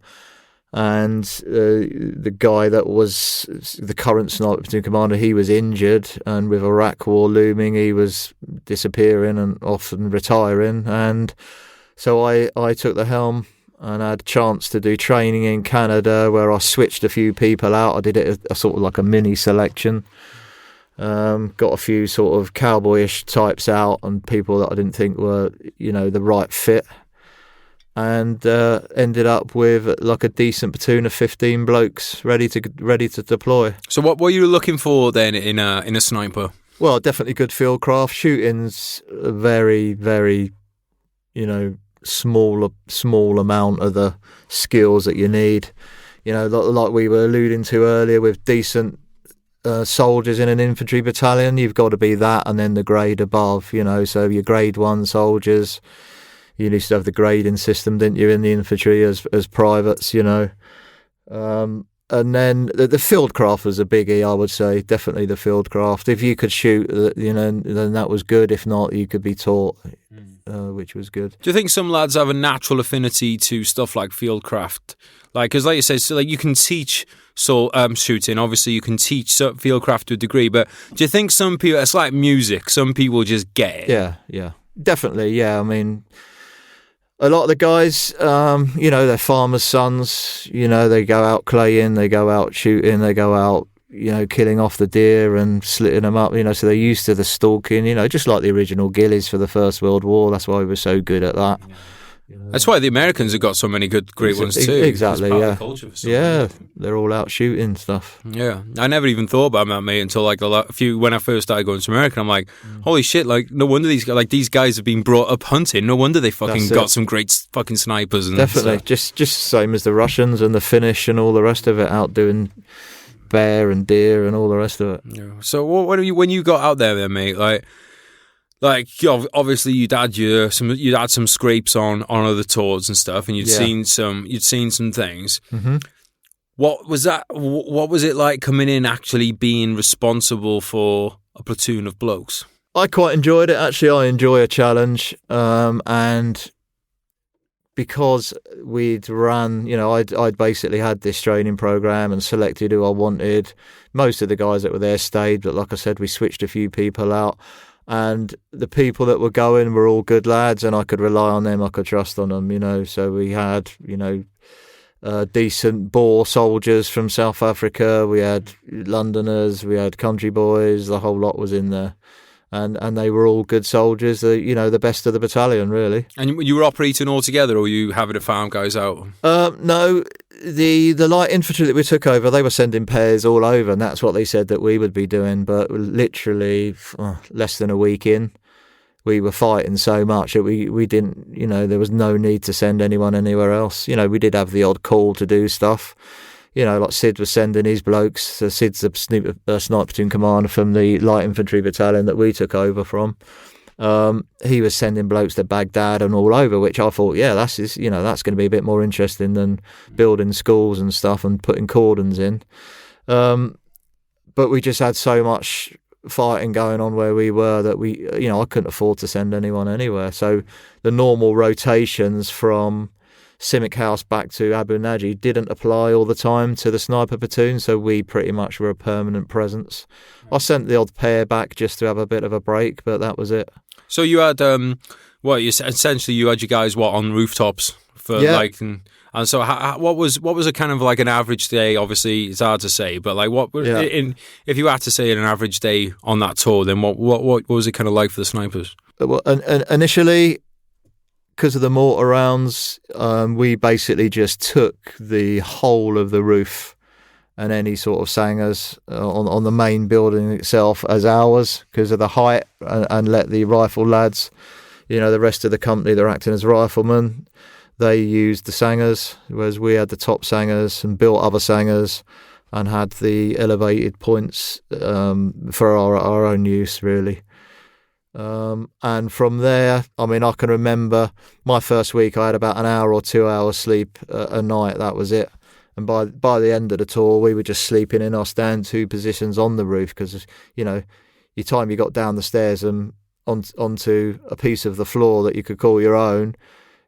and the guy that was the current sniper platoon commander, he was injured, and with Iraq war looming, he was disappearing and often retiring, and so I took the helm. And I had a chance to do training in Canada where I switched a few people out. I did it a sort of like a mini selection. Got a few sort of cowboyish types out and people that I didn't think were, the right fit. And ended up with like a decent platoon of 15 blokes ready to deploy. So what were you looking for then in a sniper? Well, definitely good field craft. Shooting's very, very, small amount of the skills that you need, like we were alluding to earlier, with decent soldiers in an infantry battalion, you've got to be that and then the grade above, so your grade 1 soldiers, you used to have the grading system, didn't you, in the infantry as privates, you know. And then the field craft was a biggie, I would say. Definitely the field craft. If you could shoot, you know, then that was good. If not, you could be taught, which was good. Do you think some lads have a natural affinity to stuff like field craft? Like, because like you said, so like you can teach shooting. Obviously, you can teach field craft to a degree. But do you think some people, it's like music, some people just get it? Yeah. Definitely, yeah. I mean, a lot of the guys, you know, they're farmers' sons. You know, they go out claying, they go out shooting, they go out, you know, killing off the deer and slitting them up. You know, so they're used to the stalking. You know, just like the original ghillies for the First World War. That's why we were so good at that. You know, that's why the Americans have got so many great ones too. Exactly, yeah. Yeah, they're all out shooting stuff. Yeah, I never even thought about that, mate, until like when I first started going to America. I'm like, holy shit! Like, no wonder these guys have been brought up hunting. No wonder they fucking got some great fucking snipers. And definitely, stuff. just same as the Russians and the Finnish and all the rest of it, out doing bear and deer and all the rest of it. Yeah. So what when you got out there, then, mate? Like obviously you'd had some scrapes on other tours and stuff, and you'd seen some things. Mm-hmm. What was that? What was it like coming in, actually being responsible for a platoon of blokes? I quite enjoyed it, actually. I enjoy a challenge, and because we'd run, you know, I'd basically had this training program and selected who I wanted. Most of the guys that were there stayed, but like I said, we switched a few people out. And the people that were going were all good lads, and I could rely on them. I could trust on them, you know. So we had, you know, decent Boer soldiers from South Africa. We had Londoners. We had country boys. The whole lot was in there, and they were all good soldiers. You know, the best of the battalion, really. And you were operating all together, or were you having to farm guys out? No. The light infantry that we took over, they were sending pairs all over, and that's what they said that we would be doing. But literally less than a week in, we were fighting so much that we didn't, you know, there was no need to send anyone anywhere else. You know, we did have the odd call to do stuff. You know, like Sid was sending his blokes. So Sid's the sniper platoon commander from the light infantry battalion that we took over from. He was sending blokes to Baghdad and all over, which I thought, that's going to be a bit more interesting than building schools and stuff and putting cordons in. But we just had so much fighting going on where we were that I couldn't afford to send anyone anywhere. So the normal rotations from Simic House back to Abu Naji didn't apply all the time to the sniper platoon, so we pretty much were a permanent presence. I sent the odd pair back just to have a bit of a break, but that was it. So you had essentially you had your guys on rooftops for and so what was a kind of like an average day? Obviously it's hard to say, but like if you had to say an average day on that tour, then what was it kind of like for the snipers? Well, initially, because of the mortar rounds, we basically just took the whole of the roof and any sort of sangers on the main building itself as ours because of the height, and let the rifle lads, you know, the rest of the company, they're acting as riflemen, they used the sangers, whereas we had the top sangers and built other sangers and had the elevated points for our own use, really. And from there, I mean, I can remember my first week, I had about an hour or 2 hours sleep a night. That was it. And by the end of the tour, we were just sleeping in our stand 2 positions on the roof because, you know, your time you got down the stairs and onto a piece of the floor that you could call your own,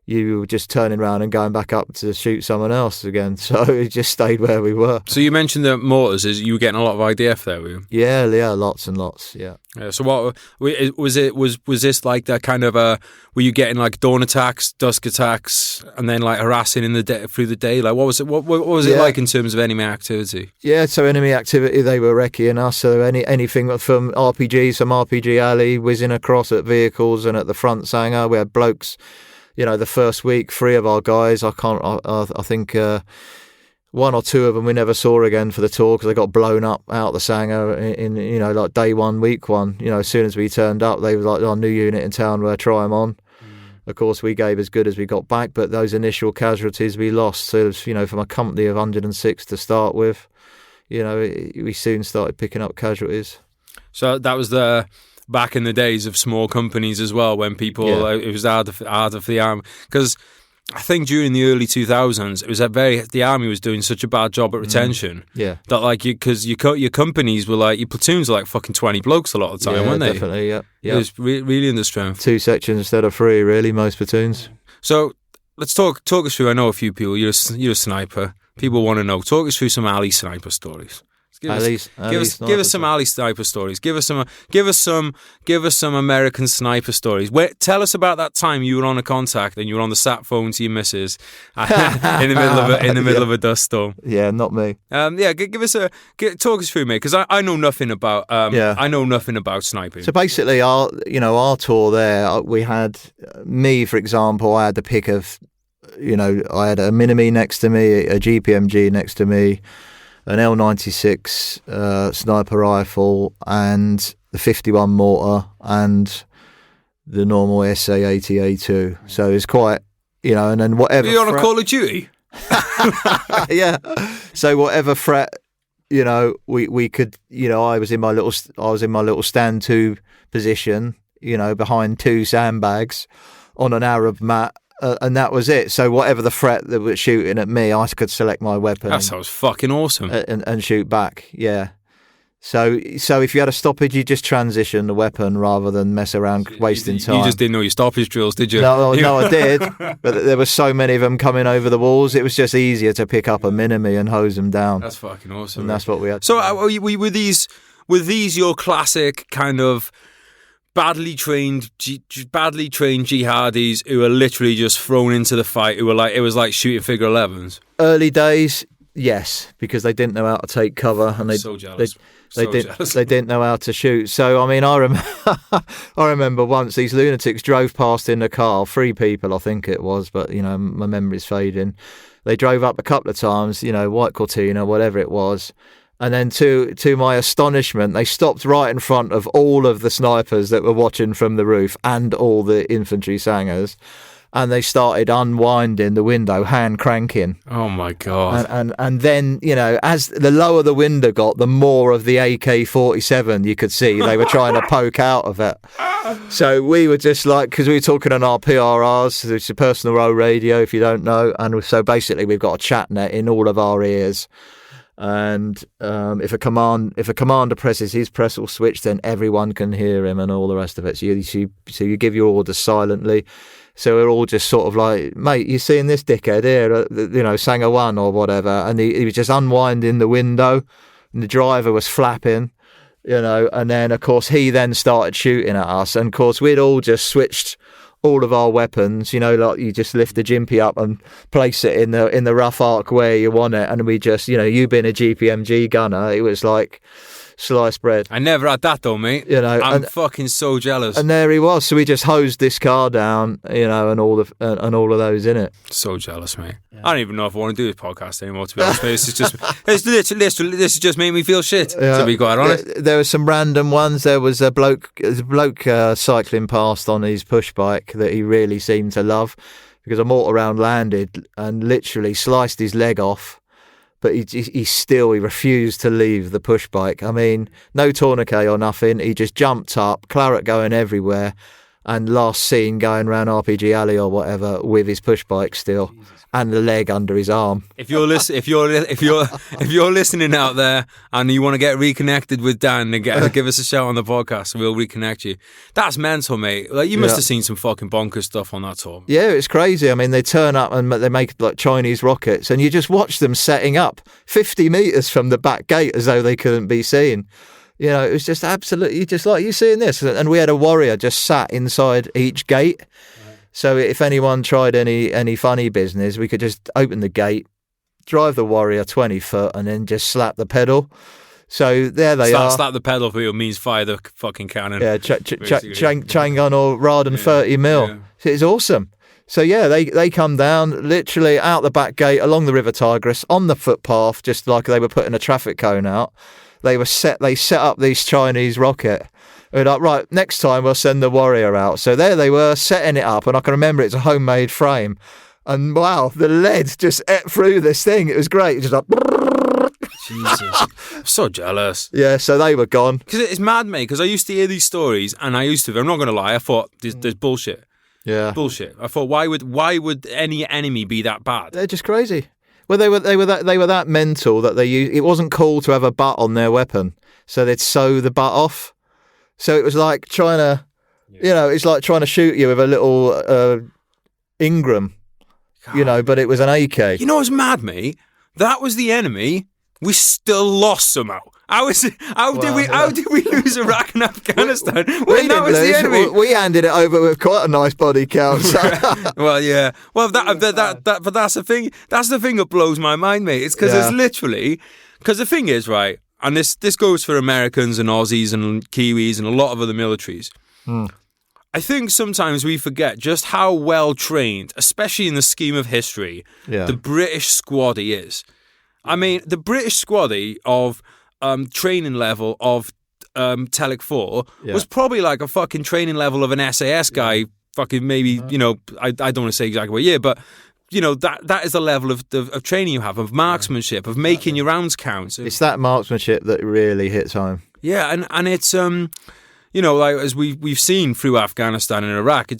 you were just turning around and going back up to shoot someone else again. So it just stayed where we were. So you mentioned the mortars. You were getting a lot of IDF there, were you? Yeah, lots and lots. Yeah. So what was it? Was this like that kind of were you getting like dawn attacks, dusk attacks, and then like harassing in the day through the day? Like what was it? What was it like in terms of enemy activity? Yeah, so enemy activity, they were wrecking us. So anything from RPG, some RPG alley, whizzing across at vehicles and at the front sanger. We had blokes. You know, the first week, 3 of our guys, I think 1 or 2 of them we never saw again for the tour because they got blown up out the Sanger in you know, like day 1, week 1. You know, as soon as we turned up, they were like our new unit in town where try them on. Of course, we gave as good as we got back, but those initial casualties we lost. So, you know, from a company of 106 to start with, you know, we soon started picking up casualties. So that was the back in the days of small companies as well, when people it was harder for the army, because I think during the early 2000s, it was the army was doing such a bad job at retention. That like because your companies were like, your platoons were like fucking 20 blokes a lot of the time, weren't they? Definitely, yeah. It was really under strength. 2 sections instead of 3, really, most platoons. So let's talk us through. I know a few people. You're a sniper. People want to know. Talk us through some alley sniper stories. Give us some alley sniper stories. Give us some American sniper stories. Tell us about that time you were on a contact and you were on the sat phone to your missus in the middle of a dust storm. Yeah, not me. Talk us through, mate, because I know nothing about I know nothing about sniping. So basically, our tour there, we had me, for example. I had the pick of, I had a Mini-Me next to me, a GPMG next to me, an L96 sniper rifle, and the 51 mortar, and the normal SA-80A2. So it's quite, and then whatever. Are you on a Call of Duty? Yeah. So whatever threat, we could, I was in my little stand to position, behind 2 sandbags on an Arab mat. And that was it. So whatever the threat that was shooting at me, I could select my weapon. That sounds fucking awesome. And shoot back, yeah. So if you had a stoppage, you just transition the weapon rather than mess around wasting time. You just didn't know your stoppage drills, did you? No, I did. But there were so many of them coming over the walls, it was just easier to pick up a Mini-Me and hose them down. That's fucking awesome. And that's what we had. So were these your classic kind of badly trained jihadis who are literally just thrown into the fight, who were like, it was like shooting figure 11s? Early days, yes, because they didn't know how to take cover, and so jealous. They didn't know how to shoot. So I mean, I remember once these lunatics drove past in the car, 3 people I think it was, but my memory's fading. They drove up a couple of times, white Cortina, whatever it was. And then to my astonishment, they stopped right in front of all of the snipers that were watching from the roof and all the infantry sangers. And they started unwinding the window, hand cranking. Oh, my God. And then, as the lower the window got, the more of the AK-47 you could see. They were trying to poke out of it. So we were just like, because we were talking on our PRRs, it's a personal row radio, if you don't know. And so basically we've got a chat net in all of our ears. And if a commander presses his pressal switch, then everyone can hear him and all the rest of it. So you give your orders silently. So we're all just sort of like, mate, you seeing this dickhead here, Sanger 1 or whatever, and he was just unwinding the window, and the driver was flapping, and then of course he then started shooting at us, and of course we'd all just switched all of our weapons, like you just lift the jimpy up and place it in the rough arc where you want it, and we just, you being a GPMG gunner, it was like sliced bread. I never had that though, mate. I'm fucking so jealous. And there he was. So we just hosed this car down, and all of those in it. So jealous, mate. Yeah. I don't even know if I want to do this podcast anymore. To be honest, this is just made me feel shit. To be quite honest, there were some random ones. There was a bloke cycling past on his push bike that he really seemed to love, because a mortar round landed and literally sliced his leg off. But he refused to leave the push bike. I mean, no tourniquet or nothing. He just jumped up, claret going everywhere, and last seen going around RPG Alley or whatever with his push bike still. Jesus. And the leg under his arm. If you're listening out there and you want to get reconnected with Dan, then give us a shout on the podcast and we'll reconnect you. That's mental, mate. Like, you must have seen some fucking bonkers stuff on that tour. Yeah, it's crazy. I mean, they turn up and they make like Chinese rockets, and you just watch them setting up 50 metres from the back gate as though they couldn't be seen. It was just absolutely just like you seeing this. And we had a warrior just sat inside each gate. So if anyone tried any funny business, we could just open the gate, drive the warrior 20 foot, and then just slap the pedal. So there they are. Slap the pedal for you means fire the fucking cannon. Yeah, chain gun or rod and 30 mil. Yeah. It's awesome. So yeah, they come down literally out the back gate along the River Tigris on the footpath, just like they were putting a traffic cone out. They set up this Chinese rocket. We're like, right, next time we'll send the warrior out. So there they were, setting it up, and I can remember it's a homemade frame. And wow, the lead just ate through this thing. It was great. Just like, Jesus. I'm so jealous. Yeah, so they were gone. Because it's mad, mate, because I used to hear these stories, and I'm not going to lie, I thought, there's bullshit. Yeah. Bullshit. I thought, why would any enemy be that bad? They're just crazy. Well, they were that mental that it wasn't cool to have a butt on their weapon, so they'd sew the butt off. So it was like trying to, it's like trying to shoot you with a little Ingram, but it was an AK. You know what's mad, mate? That was the enemy. We still lost somehow. How did we lose Iraq and Afghanistan when that was the enemy? We handed it over with quite a nice body count. So. Well, yeah. Well, but that's the thing. That's the thing that blows my mind, mate. It's because it's literally the thing is, right, and this goes for Americans and Aussies and Kiwis and a lot of other militaries. I think sometimes we forget just how well trained, especially in the scheme of history, the British squaddy is. I mean, the British squaddy of training level of Telic 4 was probably like a fucking training level of an SAS guy, fucking maybe, I don't want to say exactly what year, but, that is the level of training you have, of marksmanship, of making your rounds count. It's that marksmanship that really hits home. Yeah, and it's... like as we've seen through Afghanistan and Iraq, it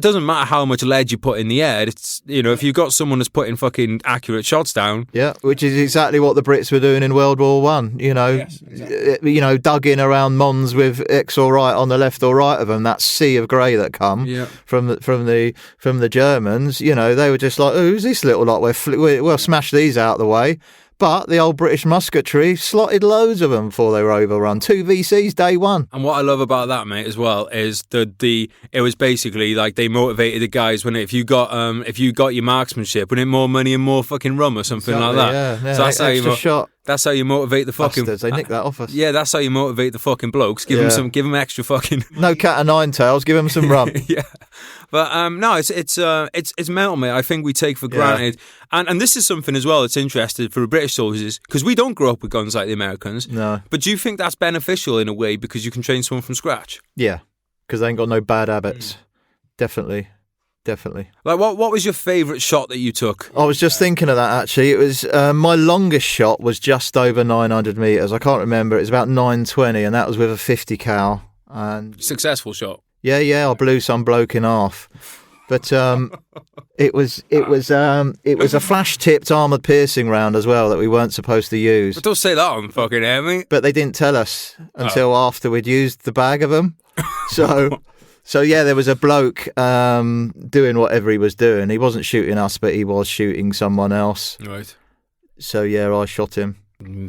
doesn't matter how much lead you put in the air. It's if you've got someone that's putting fucking accurate shots down. Yeah, which is exactly what the Brits were doing in World War One. Yes, exactly. Dug in around Mons with X or right on the left or right of them. That sea of grey that come from the Germans. They were just like, oh, who's this little lot? We'll smash these out of the way. But the old British musketry slotted loads of them before they were overrun. 2 VCs day one. And what I love about that, mate, as well, is it was basically like they motivated the guys when if you got your marksmanship, wouldn't it more money and more fucking rum or something like that. Yeah, so that's shot. That's how you motivate the fucking bastards. They nicked that off us. Yeah, that's how you motivate the fucking blokes. Give them extra fucking. No cat o' nine tails. Give them some rum. Yeah. But no, it's mental, mate. I think we take for granted, and this is something as well that's interesting for British soldiers because we don't grow up with guns like the Americans. No. But do you think that's beneficial in a way because you can train someone from scratch? Yeah, because they ain't got no bad habits. Definitely. Like, what was your favourite shot that you took? I was just thinking of that, actually. It was my longest shot was just over 900 metres. I can't remember. It was about 920, and that was with a 50 cal. And successful shot. Yeah, I blew some bloke in half. But it was a flash-tipped armoured piercing round as well that we weren't supposed to use. But don't say that on fucking air, mate. But they didn't tell us until after we'd used the bag of them. So yeah, there was a bloke doing whatever he was doing. He wasn't shooting us, but he was shooting someone else. Right. So yeah, I shot him.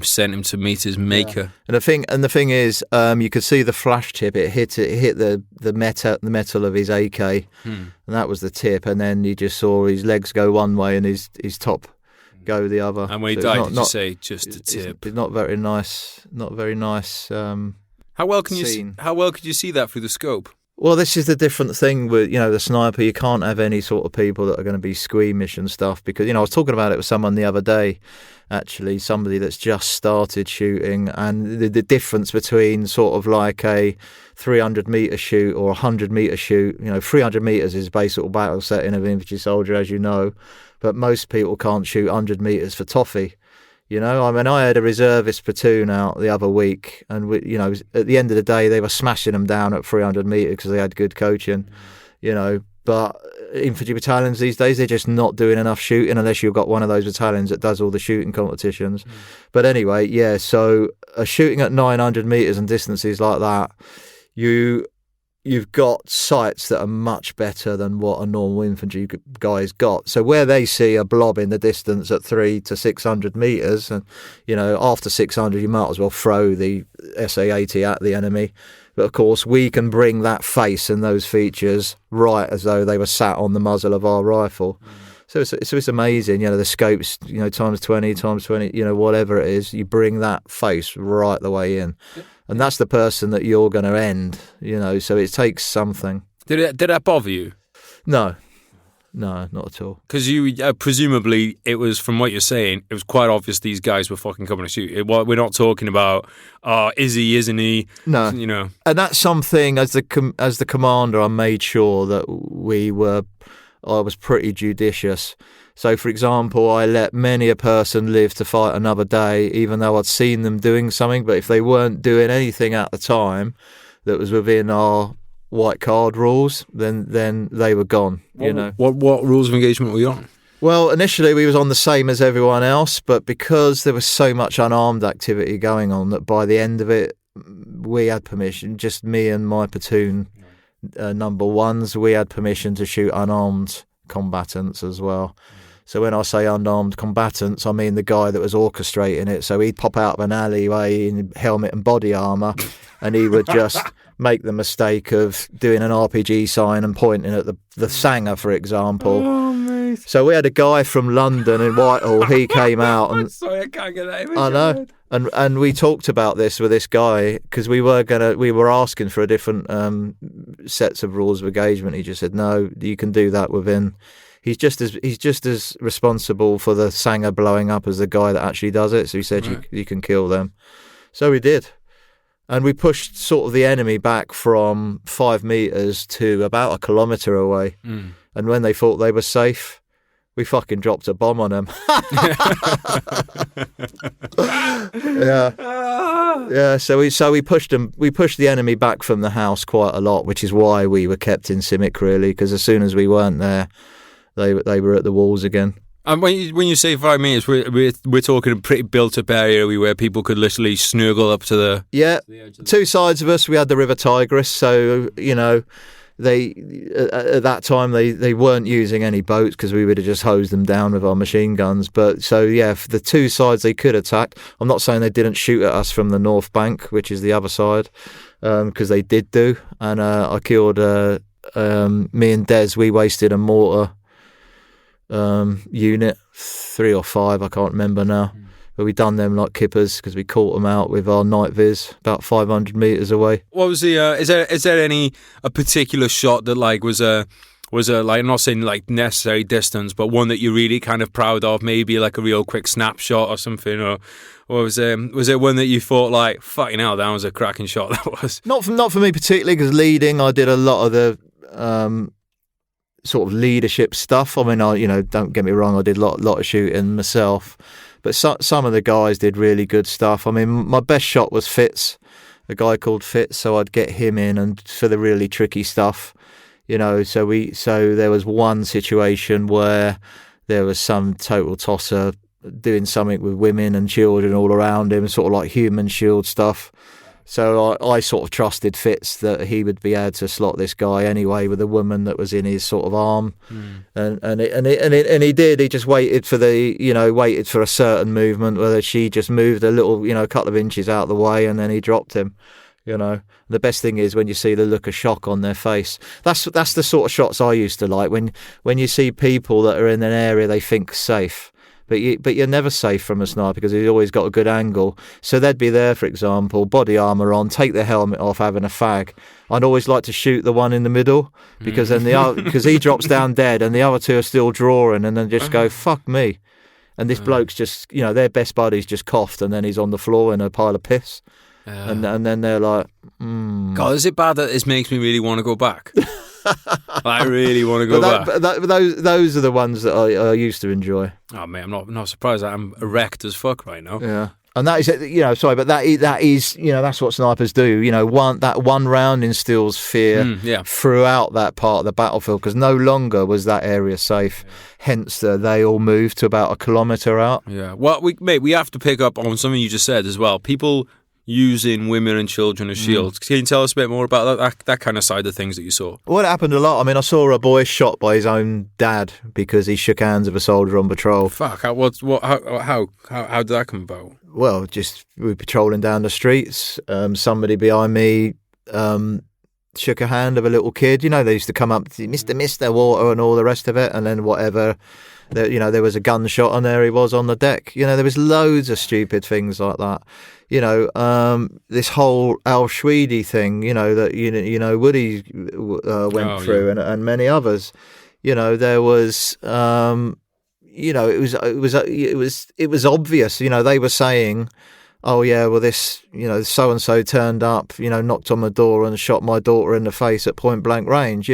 Sent him to meet his maker. And the thing is, you could see the flash tip. It hit the metal of his AK, and that was the tip. And then you just saw his legs go one way and his top go the other. And when he died, did you say just a tip? It's not very nice. Not very nice. How well could you see that through the scope? Well, this is the different thing with, the sniper. You can't have any sort of people that are going to be squeamish and stuff because, I was talking about it with someone the other day, actually, somebody that's just started shooting, and the difference between sort of like a 300-metre shoot or a 100-metre shoot. 300 metres is basic battle setting of infantry soldier, as you know, but most people can't shoot 100 metres for toffee. I had a reservist platoon out the other week, and at the end of the day, they were smashing them down at 300 metres because they had good coaching, But infantry battalions these days, they're just not doing enough shooting unless you've got one of those battalions that does all the shooting competitions. But anyway, yeah. So shooting at 900 metres and distances like that, you've got sights that are much better than what a normal infantry guy's got. So where they see a blob in the distance at 300 to 600 metres, and after 600 you might as well throw the SA-80 at the enemy. But of course we can bring that face and those features right as though they were sat on the muzzle of our rifle. So it's amazing, the scopes, times 20, whatever it is, you bring that face right the way in. And that's the person that you're going to end, so it takes something. Did that bother you? No, not at all. Because you, presumably, it was, from what you're saying, it was quite obvious these guys were fucking coming to shoot. We're not talking about, is he, isn't he? No. And that's something, as the commander, I made sure that I was pretty judicious. So, for example, I let many a person live to fight another day, even though I'd seen them doing something. But if they weren't doing anything at the time that was within our white card rules, then they were gone. What rules of engagement were you on? Well, initially we was on the same as everyone else, but because there was so much unarmed activity going on, that by the end of it, we had permission. Just me and my platoon number ones, we had permission to shoot unarmed combatants as well. So when I say unarmed combatants, I mean the guy that was orchestrating it. So he'd pop out of an alleyway in helmet and body armour, and he would just make the mistake of doing an RPG sign and pointing at the Sanger, for example. Oh, mate. So we had a guy from London in Whitehall. He came out and sorry, I can't get that image. I know. And we talked about this with this guy because we were asking for a different sets of rules of engagement. He just said, no, you can do that within. He's just as responsible for the Sanger blowing up as the guy that actually does it. So he said, right, you can kill them. So we did. And we pushed sort of the enemy back from 5 meters to about 1 kilometer away. Mm. And when they thought they were safe, we fucking dropped a bomb on them. Yeah. So we pushed them. We pushed the enemy back from the house quite a lot, which is why we were kept in Simic, really, because as soon as we weren't there, they were at the walls again. And when you say 5 meters, we're talking a pretty built-up area where people could literally snuggle up to the edge of 2 sides of us. We had the River Tigris, so they at that time they weren't using any boats because we would have just hosed them down with our machine guns. But so for the 2 sides they could attack. I'm not saying they didn't shoot at us from the north bank, which is the other side, because they did do. And I killed me and Des. We wasted a mortar unit, 3 or 5, I can't remember now. But we done them like kippers because we caught them out with our night viz about 500 meters away. What was the? Is there a particular shot that was a like, I'm not saying like necessary distance, but one that you're really kind of proud of? Maybe like a real quick snapshot or something, or was there one that you thought like, fucking hell, that was a cracking shot? That was not for me particularly, because leading, I did a lot of the sort of leadership stuff. I mean, don't get me wrong, I did a lot of shooting myself. But some of the guys did really good stuff. I mean, my best shot was Fitz, a guy called Fitz, so I'd get him in and for the really tricky stuff, So there was one situation where there was some total tosser doing something with women and children all around him, sort of like human shield stuff. So I sort of trusted Fitz that he would be able to slot this guy anyway with a woman that was in his sort of arm, and he did. He just waited for a certain movement, whether she just moved a little, a couple of inches out of the way, and then he dropped him. The best thing is when you see the look of shock on their face. That's the sort of shots I used to like, when you see people that are in an area they think safe. But you're never safe from a sniper because he's always got a good angle. So they'd be there, for example, body armour on, take their helmet off, having a fag. I'd always like to shoot the one in the middle because then because he drops down dead and the other 2 are still drawing, and then just go, fuck me. And this bloke's just, their best buddy's just coughed and then he's on the floor in a pile of piss. And then they're like, God, is it bad that this makes me really want to go back? I really want to go back. But those are the ones that I used to enjoy. Oh mate, I'm not surprised that I'm erect as fuck right now. Yeah, and that is, but that is, that's what snipers do. One round instills fear throughout that part of the battlefield, because no longer was that area safe. Yeah. Hence, they all moved to about 1 kilometer out. Yeah. Well, we have to pick up on something you just said as well. People using women and children as shields. Can you tell us a bit more about that kind of side of things that you saw? Well, it happened a lot. I mean, I saw a boy shot by his own dad because he shook hands with a soldier on patrol. Fuck! How did that come about? Well, just we were patrolling down the streets. Somebody behind me shook a hand of a little kid. They used to come up, Mister Water and all the rest of it, and then whatever. There was a gunshot and there he was on the deck. There was loads of stupid things like that. This whole Al Shweedy thing, that Woody went through, and many others. There was, it was obvious. They were saying, oh yeah, well this, so and so turned up, knocked on my door and shot my daughter in the face at point blank range.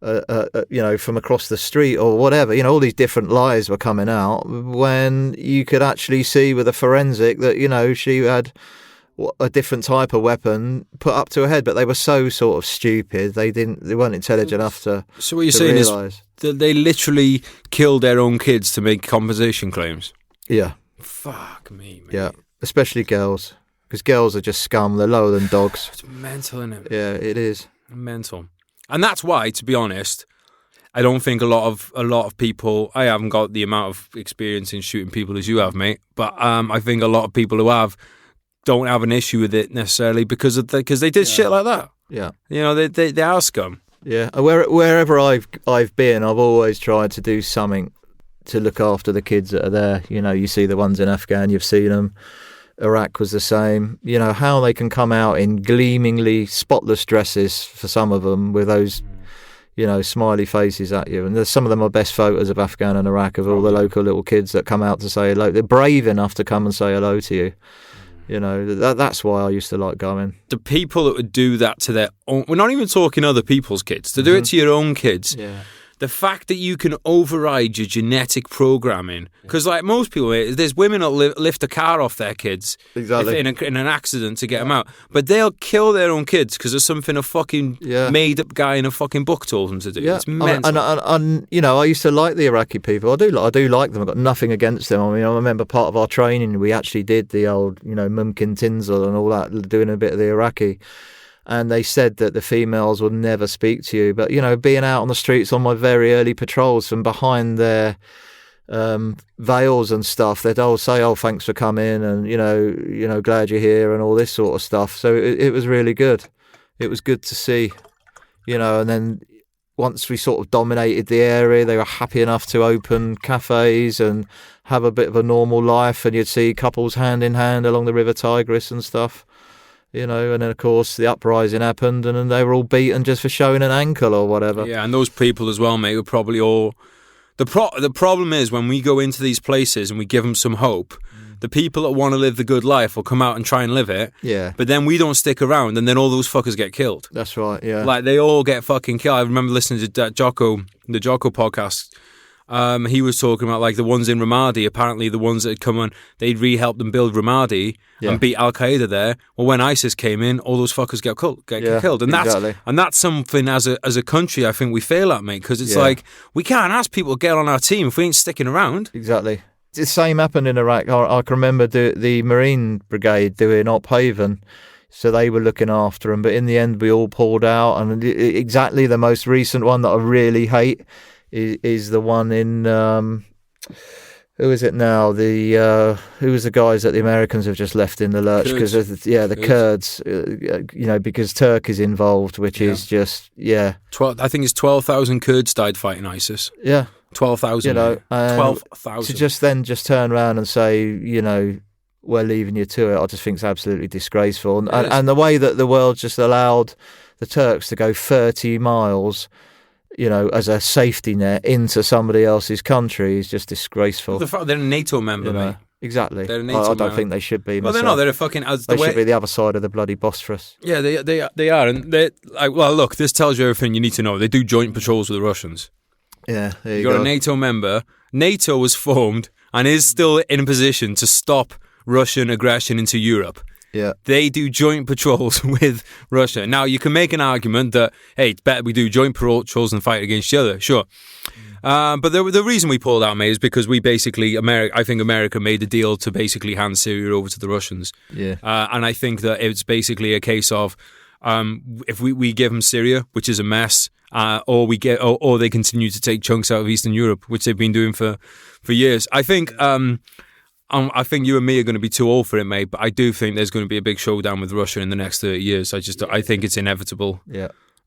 from across the street or whatever. All these different lies were coming out when you could actually see with a forensic that, she had a different type of weapon put up to her head, but they were so sort of stupid. They weren't intelligent enough to. So what you're saying realise. Is that they literally killed their own kids to make compensation claims? Yeah. Fuck me, mate. Yeah, especially girls, because girls are just scum. They're lower than dogs. It's mental, isn't it? Yeah, it is mental, and that's why, to be honest, I don't think a lot of people. I haven't got the amount of experience in shooting people as you have, mate. But I think a lot of people who have don't have an issue with it necessarily because they did shit like that. Yeah, they are scum. Yeah, wherever I've been, I've always tried to do something to look after the kids that are there. You see the ones in Afghan, you've seen them. Iraq was the same. How they can come out in gleamingly spotless dresses for some of them with those, smiley faces at you. And there's some of them are best photos of Afghan and Iraq of all the local little kids that come out to say hello. They're brave enough to come and say hello to you. That's why I used to like going. The people that would do that to their own, we're not even talking other people's kids, to do it to your own kids. Yeah. The fact that you can override your genetic programming, because like most people, there's women that lift a car off their kids exactly in an accident to get them out, but they'll kill their own kids because of something a fucking made up guy in a fucking book told them to do. Yeah. It's mental. And I used to like the Iraqi people. I do like them. I've got nothing against them. I remember part of our training we actually did the old Mumkin Tinsel and all that, doing a bit of the Iraqi. And they said that the females would never speak to you. But, being out on the streets on my very early patrols from behind their veils and stuff, they'd all say, oh, thanks for coming and, glad you're here and all this sort of stuff. So it was really good. It was good to see, and then once we sort of dominated the area, they were happy enough to open cafes and have a bit of a normal life. And you'd see couples hand in hand along the River Tigris and stuff. And then of course the uprising happened, and then they were all beaten just for showing an ankle or whatever. Yeah, and those people as well, mate, were probably all. The problem is when we go into these places and we give them some hope, the people that want to live the good life will come out and try and live it. Yeah. But then we don't stick around, and then all those fuckers get killed. That's right. Yeah. Like they all get fucking killed. I remember listening to the Jocko podcast. He was talking about like the ones in Ramadi. Apparently, the ones that had come on, they'd re-helped them build Ramadi and beat Al Qaeda there. Well, when ISIS came in, all those fuckers get killed, and that's something as a country I think we fail at, mate. Because it's like we can't ask people to get on our team if we ain't sticking around. Exactly. The same happened in Iraq. I can remember the Marine Brigade doing Op Haven. So they were looking after them, but in the end, we all pulled out. And exactly the most recent one that I really hate is the one in who is it now? Who was the guys that the Americans have just left in the lurch because the Kurds, because Turk is involved, which is just 12. I think it's 12,000 Kurds died fighting ISIS. Yeah, 12,000. 12,000 to just turn around and say we're leaving you to it. I just think it's absolutely disgraceful, and the way that the world just allowed the Turks to go 30 miles. As a safety net into somebody else's country is just disgraceful. The fact they're a NATO member, mate. Exactly. They're a NATO member. I don't think they should be. Well, they're not. They're a fucking. They should be the other side of the bloody Bosphorus. Yeah, they are, and they well, look, this tells you everything you need to know. They do joint patrols with the Russians. Yeah, there you got go. A NATO member. NATO was formed and is still in a position to stop Russian aggression into Europe. Yeah, they do joint patrols with Russia. Now, you can make an argument that, hey, it's better we do joint patrols than fight against each other, sure. But the reason we pulled out, mate, is because we basically, I think America made a deal to basically hand Syria over to the Russians. Yeah. And I think that it's basically a case of if we give them Syria, which is a mess, or they continue to take chunks out of Eastern Europe, which they've been doing for years. I think you and me are going to be too old for it, mate, but I do think there's going to be a big showdown with Russia in the next 30 years. I think it's inevitable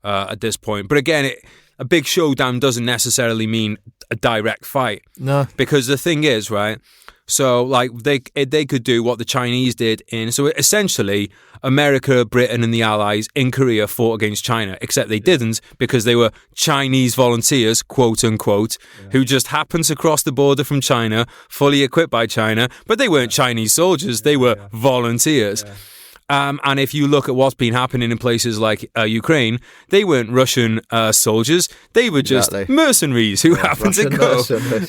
at this point. But again, a big showdown doesn't necessarily mean a direct fight. No. Because the thing is, right, so like they could do what the Chinese did so essentially America, Britain and the Allies in Korea fought against China, except they didn't because they were Chinese volunteers, quote unquote, who just happened to cross the border from China, fully equipped by China, but they weren't Chinese soldiers, they were volunteers. And if you look at what's been happening in places like Ukraine, they weren't Russian soldiers; they were just mercenaries who happened to go.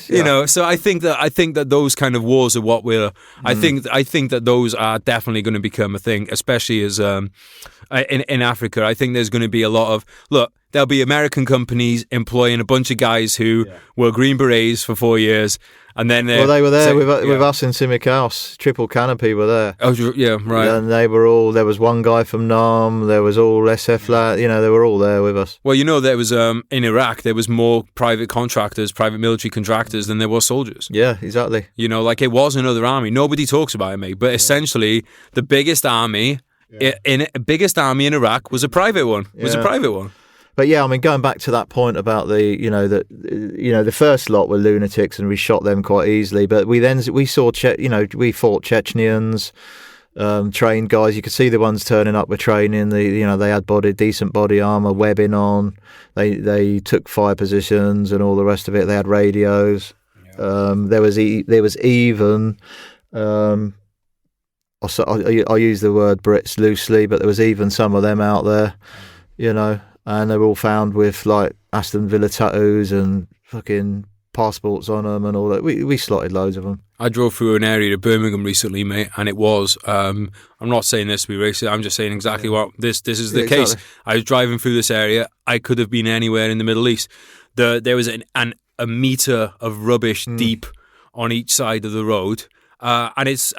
You know, so I think that those kind of wars are what we're. I think that those are definitely going to become a thing, especially as in Africa. I think there's going to be a lot of look. There'll be American companies employing a bunch of guys who were Green Berets for 4 years, and then they were there with us in Simicals. Triple Canopy were there. Oh, yeah, right. And they were all. There was one guy from Nam. There was all SF. You know, they were all there with us. Well, you know, there was in Iraq there was more private contractors, private military contractors than there was soldiers. Yeah, exactly. You know, like it was another army. Nobody talks about it, mate. But essentially, the biggest army in Iraq was a private one. Was a private one. But yeah, I mean, going back to that point about the first lot were lunatics and we shot them quite easily. But we saw, we fought Chechens, trained guys. You could see the ones turning up with training. They had decent body armor, webbing on. They took fire positions and all the rest of it. They had radios. Yeah. There was even. I use the word Brits loosely, but there was even some of them out there, you know. And they were all found with like Aston Villa tattoos and fucking passports on them and all that. We slotted loads of them. I drove through an area of Birmingham recently, mate, and it was. I'm not saying this to be racist. I'm just saying exactly what this is the case. Exactly. I was driving through this area. I could have been anywhere in the Middle East. There was a meter of rubbish deep on each side of the road, and it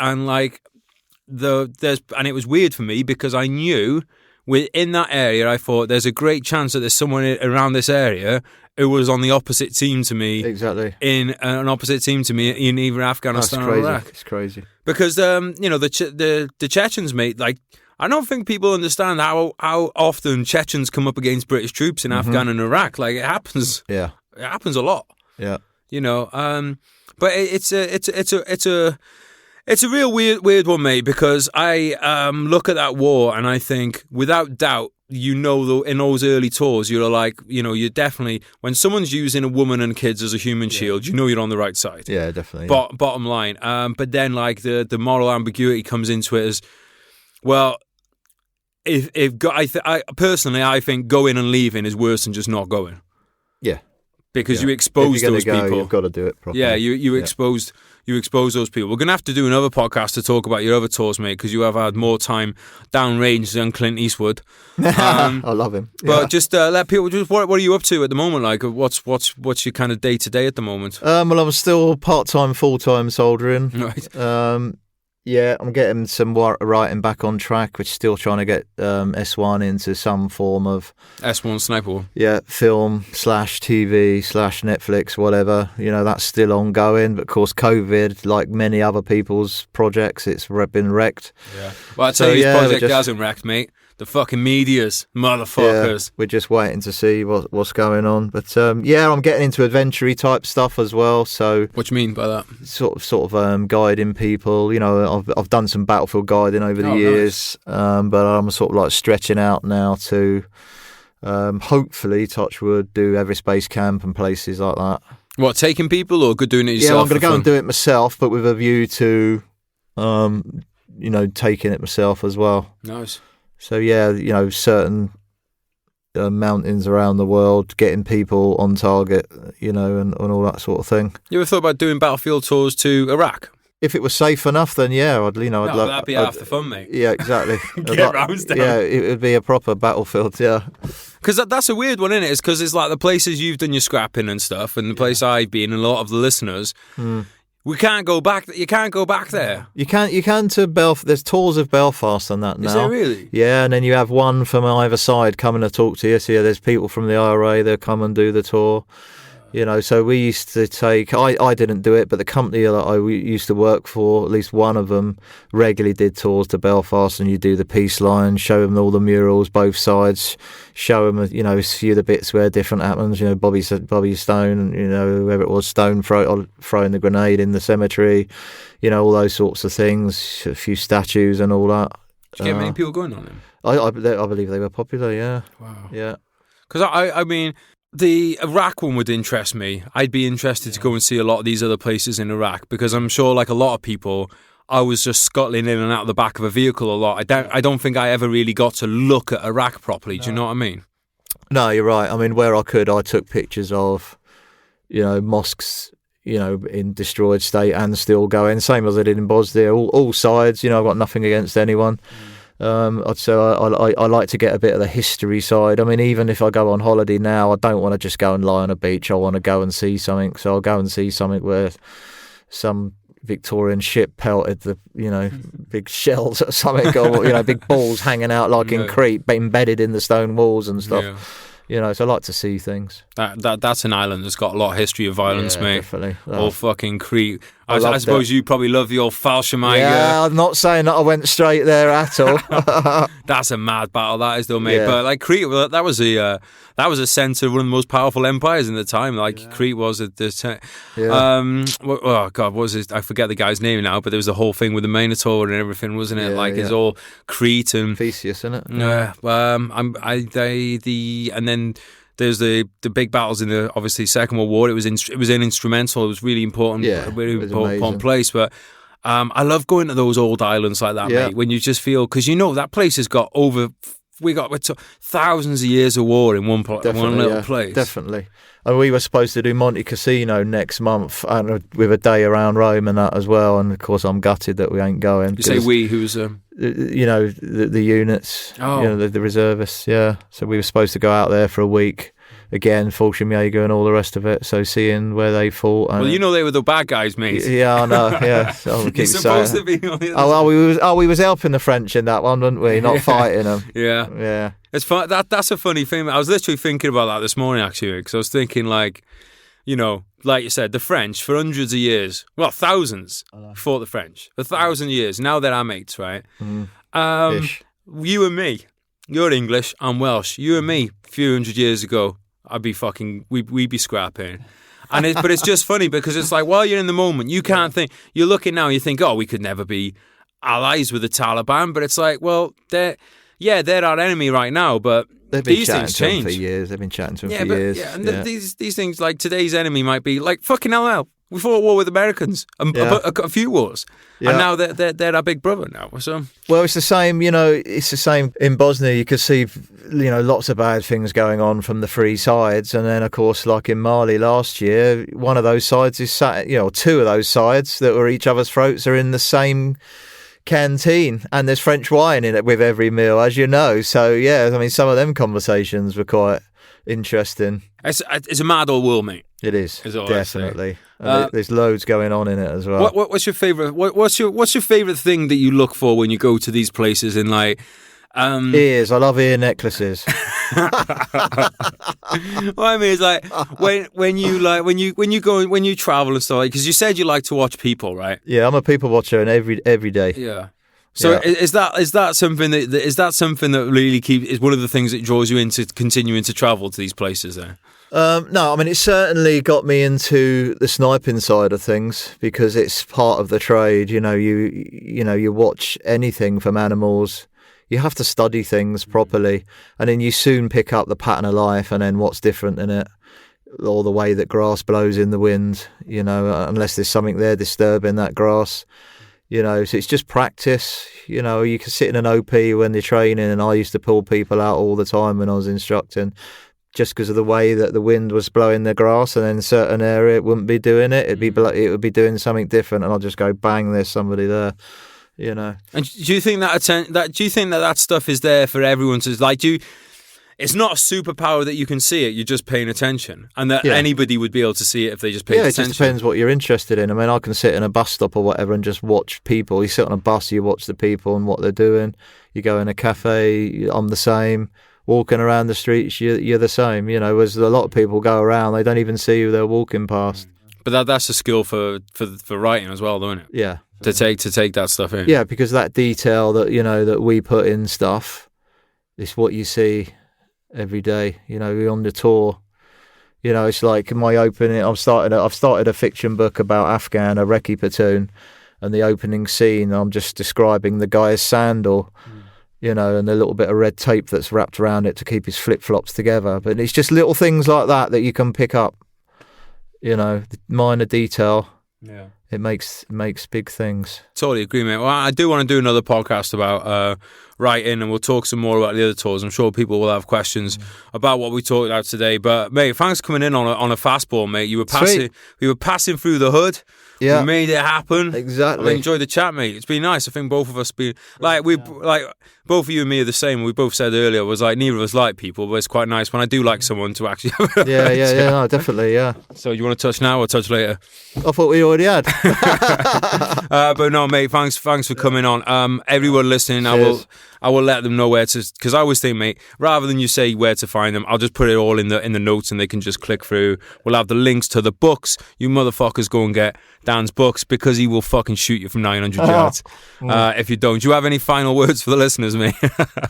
was weird for me because I knew. Within that area, I thought there's a great chance that there's someone around this area who was on the opposite team to me. Exactly. In an opposite team to me in either Afghanistan or Iraq. It's crazy. Because the Chechens, mate. Like I don't think people understand how often Chechens come up against British troops in Afghan and Iraq. Like it happens. Yeah. It happens a lot. Yeah. You know. But it's a real weird one, mate, because I look at that war and I think, without doubt, in those early tours, you're like, you're definitely, when someone's using a woman and kids as a human shield, you know you're on the right side. Yeah, definitely. Bottom line. But then, like, the moral ambiguity comes into it as, well, personally, I think going and leaving is worse than just not going. Yeah. Because you expose those people. You've got to do it properly. Yeah, you expose those people. We're going to have to do another podcast to talk about your other tours, mate, because you have had more time downrange than Clint Eastwood. I love him. But just let people. Just what are you up to at the moment? Like, what's your kind of day to day at the moment? Well, I'm still part-time, full-time soldering. Right. Yeah, I'm getting some writing back on track, which is still trying to get S1 into some form of... S1 sniper. Yeah, film / TV / Netflix, whatever. That's still ongoing. But of course, COVID, like many other people's projects, it's been wrecked. Yeah. Well, I tell you, this project hasn't wrecked, mate. The fucking medias, motherfuckers. Yeah, we're just waiting to see what's going on. But I'm getting into adventure-y type stuff as well. So what do you mean by that? Sort of guiding people. I've done some battlefield guiding over the years, but I'm sort of like stretching out now to hopefully, touch wood, do Everest Base Camp and places like that. What, taking people or doing it yourself? Yeah, I'm going to go and do it myself, but with a view to taking it myself as well. Nice. So certain mountains around the world, getting people on target, and all that sort of thing. You ever thought about doing battlefield tours to Iraq? If it was safe enough, then I'd love. That'd be half the fun, mate. Yeah, exactly. Get rounds down. Yeah, it would be a proper battlefield. Yeah. Because that's a weird one, isn't it? It's because it's like the places you've done your scrapping and stuff, and the place I've been, and a lot of the listeners. We can't go back. You can't go back there. You can to Belfast. There's tours of Belfast and that now. Is there really? Yeah, and then you have one from either side coming to talk to you. So there's people from the IRA. They'll come and do the tour. So we used to take. I didn't do it, but the company that I used to work for, at least one of them, regularly did tours to Belfast, and you do the peace line, show them all the murals, both sides, show them a few of the bits where different happens. Bobby Stone, and whoever it was, Stone throwing the grenade in the cemetery, all those sorts of things, a few statues and all that. Did you get many people going on them? I believe they were popular. Yeah. Wow. Yeah. Because I mean. The Iraq one would interest me. I'd be interested to go and see a lot of these other places in Iraq because I'm sure, like a lot of people, I was just scuttling in and out of the back of a vehicle a lot. I don't think I ever really got to look at Iraq properly. Do you know what I mean? No, you're right. I mean, where I could, I took pictures of, mosques, in destroyed state and still going. Same as I did in Bosnia. All sides. I've got nothing against anyone. I'd say I like to get a bit of the history side. I mean, even if I go on holiday now, I don't want to just go and lie on a beach. I want to go and see something. So I'll go and see something where some Victorian ship pelted the, big shells or something, or, big balls hanging out like in Crete, embedded in the stone walls and stuff. So I like to see things. That's an island that's got a lot of history of violence, mate. Definitely. All fucking Crete. I suppose you probably love the old Fallschirmjäger. Yeah, I'm not saying that I went straight there at all. That's a mad battle, that is, though, mate. Yeah. But like Crete, that was a centre of one of the most powerful empires in the time. Like Crete was at this time. Oh God, what was it? I forget the guy's name now. But there was the whole thing with the Minotaur and everything, wasn't it? It's all Crete and Theseus, isn't it? Yeah. And then there's the big battles in the obviously Second World War. It was an instrumental. It was really important. Really important place. But I love going to those old islands like that, mate. When you just feel, because that place has got thousands of years of war in one little place. Definitely. And we were supposed to do Monte Cassino next month, and with a day around Rome and that as well. And of course, I'm gutted that we ain't going. You say we? Who's the units, the reservists, So we were supposed to go out there for a week, again, Fallschirmjäger and all the rest of it, so seeing where they fought. Well, they were the bad guys, mate. Yeah, I know, yeah. So we keep supposed saying. To be on the other side. we was helping the French in that one, weren't we? Not fighting them. Yeah. It's fun. That's a funny thing. I was literally thinking about that this morning, actually, because I was thinking, like you said, the French, for hundreds of years, well, thousands, fought the French. 1,000 years. Now they're our mates, right? You and me, you're English, I'm Welsh. You and me, a few hundred years ago, we'd be scrapping. But it's just funny because it's like, while you're in the moment, you can't think, you're looking now, you think, we could never be allies with the Taliban. But it's like, well, they're our enemy right now, but these things change. For years. They've been chatting to them for years. These things, like today's enemy might be like, fucking hell. We fought a war with Americans, a few wars, and now they're our big brother now. So, well, it's the same. It's the same in Bosnia. You could see, lots of bad things going on from the three sides, and then of course, like in Mali last year, one of those sides is two of those sides that were each other's throats are in the same canteen, and there's French wine in it with every meal, as you know. So some of them conversations were quite interesting. It's a mad old world, mate. It is, definitely. There's loads going on in it as well. What's your favorite? What's your favorite thing that you look for when you go to these places? In like ears, I love ear necklaces. What I mean is like when you travel and stuff, because you said you like to watch people, right? Yeah, I'm a people watcher, and every day. Yeah. So is that something that really is one of the things that draws you into continuing to travel to these places then? No, I mean, it certainly got me into the sniping side of things because it's part of the trade. You watch anything from animals. You have to study things properly, and then you soon pick up the pattern of life and then what's different in it, or the way that grass blows in the wind, unless there's something there disturbing that grass. So it's just practice. You can sit in an OP when they're training, and I used to pull people out all the time when I was instructing, just because of the way that the wind was blowing the grass, and in a certain area it wouldn't be doing it. It would be doing something different, and I'll just go, bang, there's somebody there. And do you think that stuff is there for everyone to like? It's not a superpower that you can see it. You're just paying attention, and that anybody would be able to see it if they just paid attention. It just depends what you're interested in. I mean, I can sit in a bus stop or whatever and just watch people. You sit on a bus, you watch the people and what they're doing. You go in a cafe, I'm the same. Walking around the streets, you're the same. Whereas a lot of people go around, they don't even see who they're walking past. But that's a skill for writing as well, isn't it? Yeah. To take that stuff in. Yeah, because that detail that that we put in stuff is what you see every day. We're on the tour. It's like my opening. I've started a fiction book about Afghan, a recce platoon, and the opening scene. I'm just describing the guy's sandal, and the little bit of red tape that's wrapped around it to keep his flip flops together. But it's just little things like that you can pick up. The minor detail. Yeah. it makes big things. Totally agree, mate. Well, I do want to do another podcast about writing, and we'll talk some more about the other tours. I'm sure people will have questions about what we talked about today. But mate, thanks for coming in on a fastball, mate. You were passing through the hood. Yeah, we made it happen. Exactly. I enjoyed the chat, mate. It's been nice. I think both of us both of you and me are the same. We both said earlier was like neither of us like people, but it's quite nice when I do like someone to actually have a no, definitely, yeah. So you want to touch now or touch later? I thought we already had. But no, mate, thanks for coming on. Everyone listening, I will let them know where to, because I always think, mate, rather than you say where to find them, I'll just put it all in the notes and they can just click through. We'll have the links to the books. You motherfuckers go and get Dan's books, because he will fucking shoot you from 900 yards if you don't. Do you have any final words for the listeners, mate?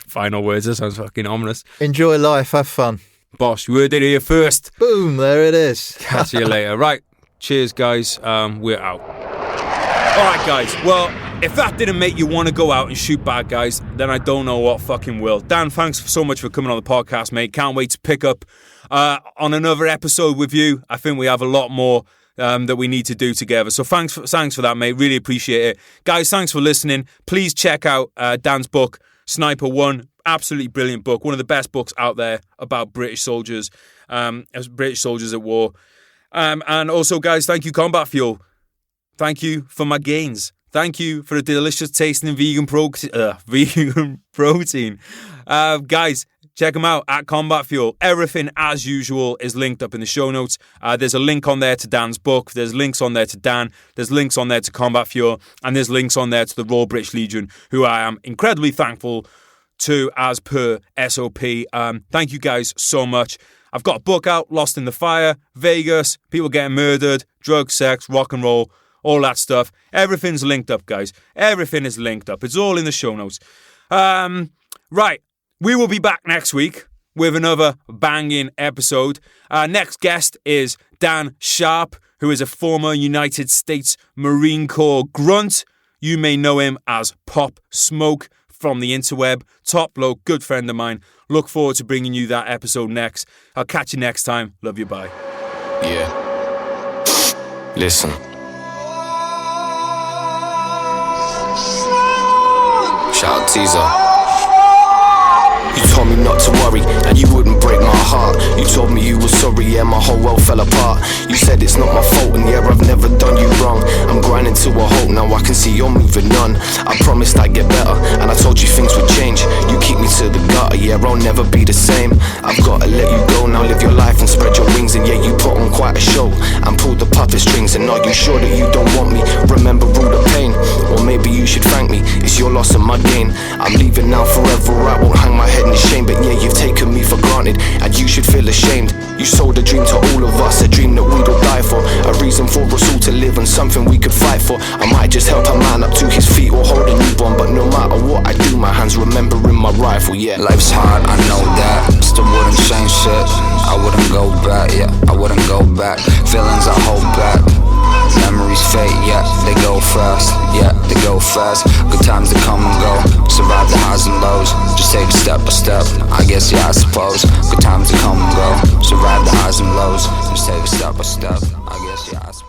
Final words, that sounds fucking ominous. Enjoy life, have fun. Boss, you heard it here first. Boom, there it is. Catch you later. Right, cheers, guys. We're out. All right, guys. Well, if that didn't make you want to go out and shoot bad guys, then I don't know what fucking will. Dan, thanks so much for coming on the podcast, mate. Can't wait to pick up on another episode with you. I think we have a lot more that we need to do together. So thanks for that, mate. Really appreciate it. Guys, thanks for listening. Please check out Dan's book, Sniper 1. Absolutely brilliant book. One of the best books out there about British soldiers at war. And also, guys, thank you, Combat Fuel. Thank you for my gains. Thank you for the delicious tasting vegan protein. Guys, check them out at Combat Fuel. Everything, as usual, is linked up in the show notes. There's a link on there to Dan's book. There's links on there to Dan. There's links on there to Combat Fuel. And there's links on there to the Royal British Legion, who I am incredibly thankful to as per SOP. Thank you guys so much. I've got a book out, Lost in the Fire, Vegas, people getting murdered, drugs, sex, rock and roll, all that stuff. Everything's linked up, guys. Everything is linked up. It's all in the show notes. Right. We will be back next week with another banging episode. Our next guest is Dan Sharp, who is a former United States Marine Corps grunt. You may know him as Pop Smoke from the interweb. Top bloke, good friend of mine. Look forward to bringing you that episode next. I'll catch you next time. Love you, bye. Yeah. Listen. Shout out Teaser. You told me not to worry, and you wouldn't break my heart. You told me you were sorry, yeah, my whole world fell apart. You said it's not my fault, and yeah, I've never done you wrong. I'm grinding to a halt, now I can see you're moving on. I promised I'd get better, and I told you things would change. You keep me to the gutter, yeah, I'll never be the same. I've gotta let you go, now live your life and spread your wings. And yeah, you put on quite a show, and pulled the puppet strings. And are you sure that you don't want me? Remember all the pain, or maybe you should thank me. It's your loss and my gain. I'm leaving now forever, I won't hang my head in shame. But yeah, you've taken me for granted, and you should feel ashamed. You sold a dream to all of us, a dream that we'd all die for, a reason for us all to live and something we could fight for. I might just help a man up to his feet or hold a newborn, but no matter what I do, my hands remembering my rifle, yeah. Life's hard, I know that, still wouldn't change shit. I wouldn't go back, yeah, I wouldn't go back. Feelings I hold back, memories fade, yeah, they go fast, yeah, they go fast. Good times that come and go, survive the highs and lows, just take it step by step, I guess, yeah, I suppose. Good times that come and go, survive the highs and lows, just take it step by step, I guess, yeah, I suppose.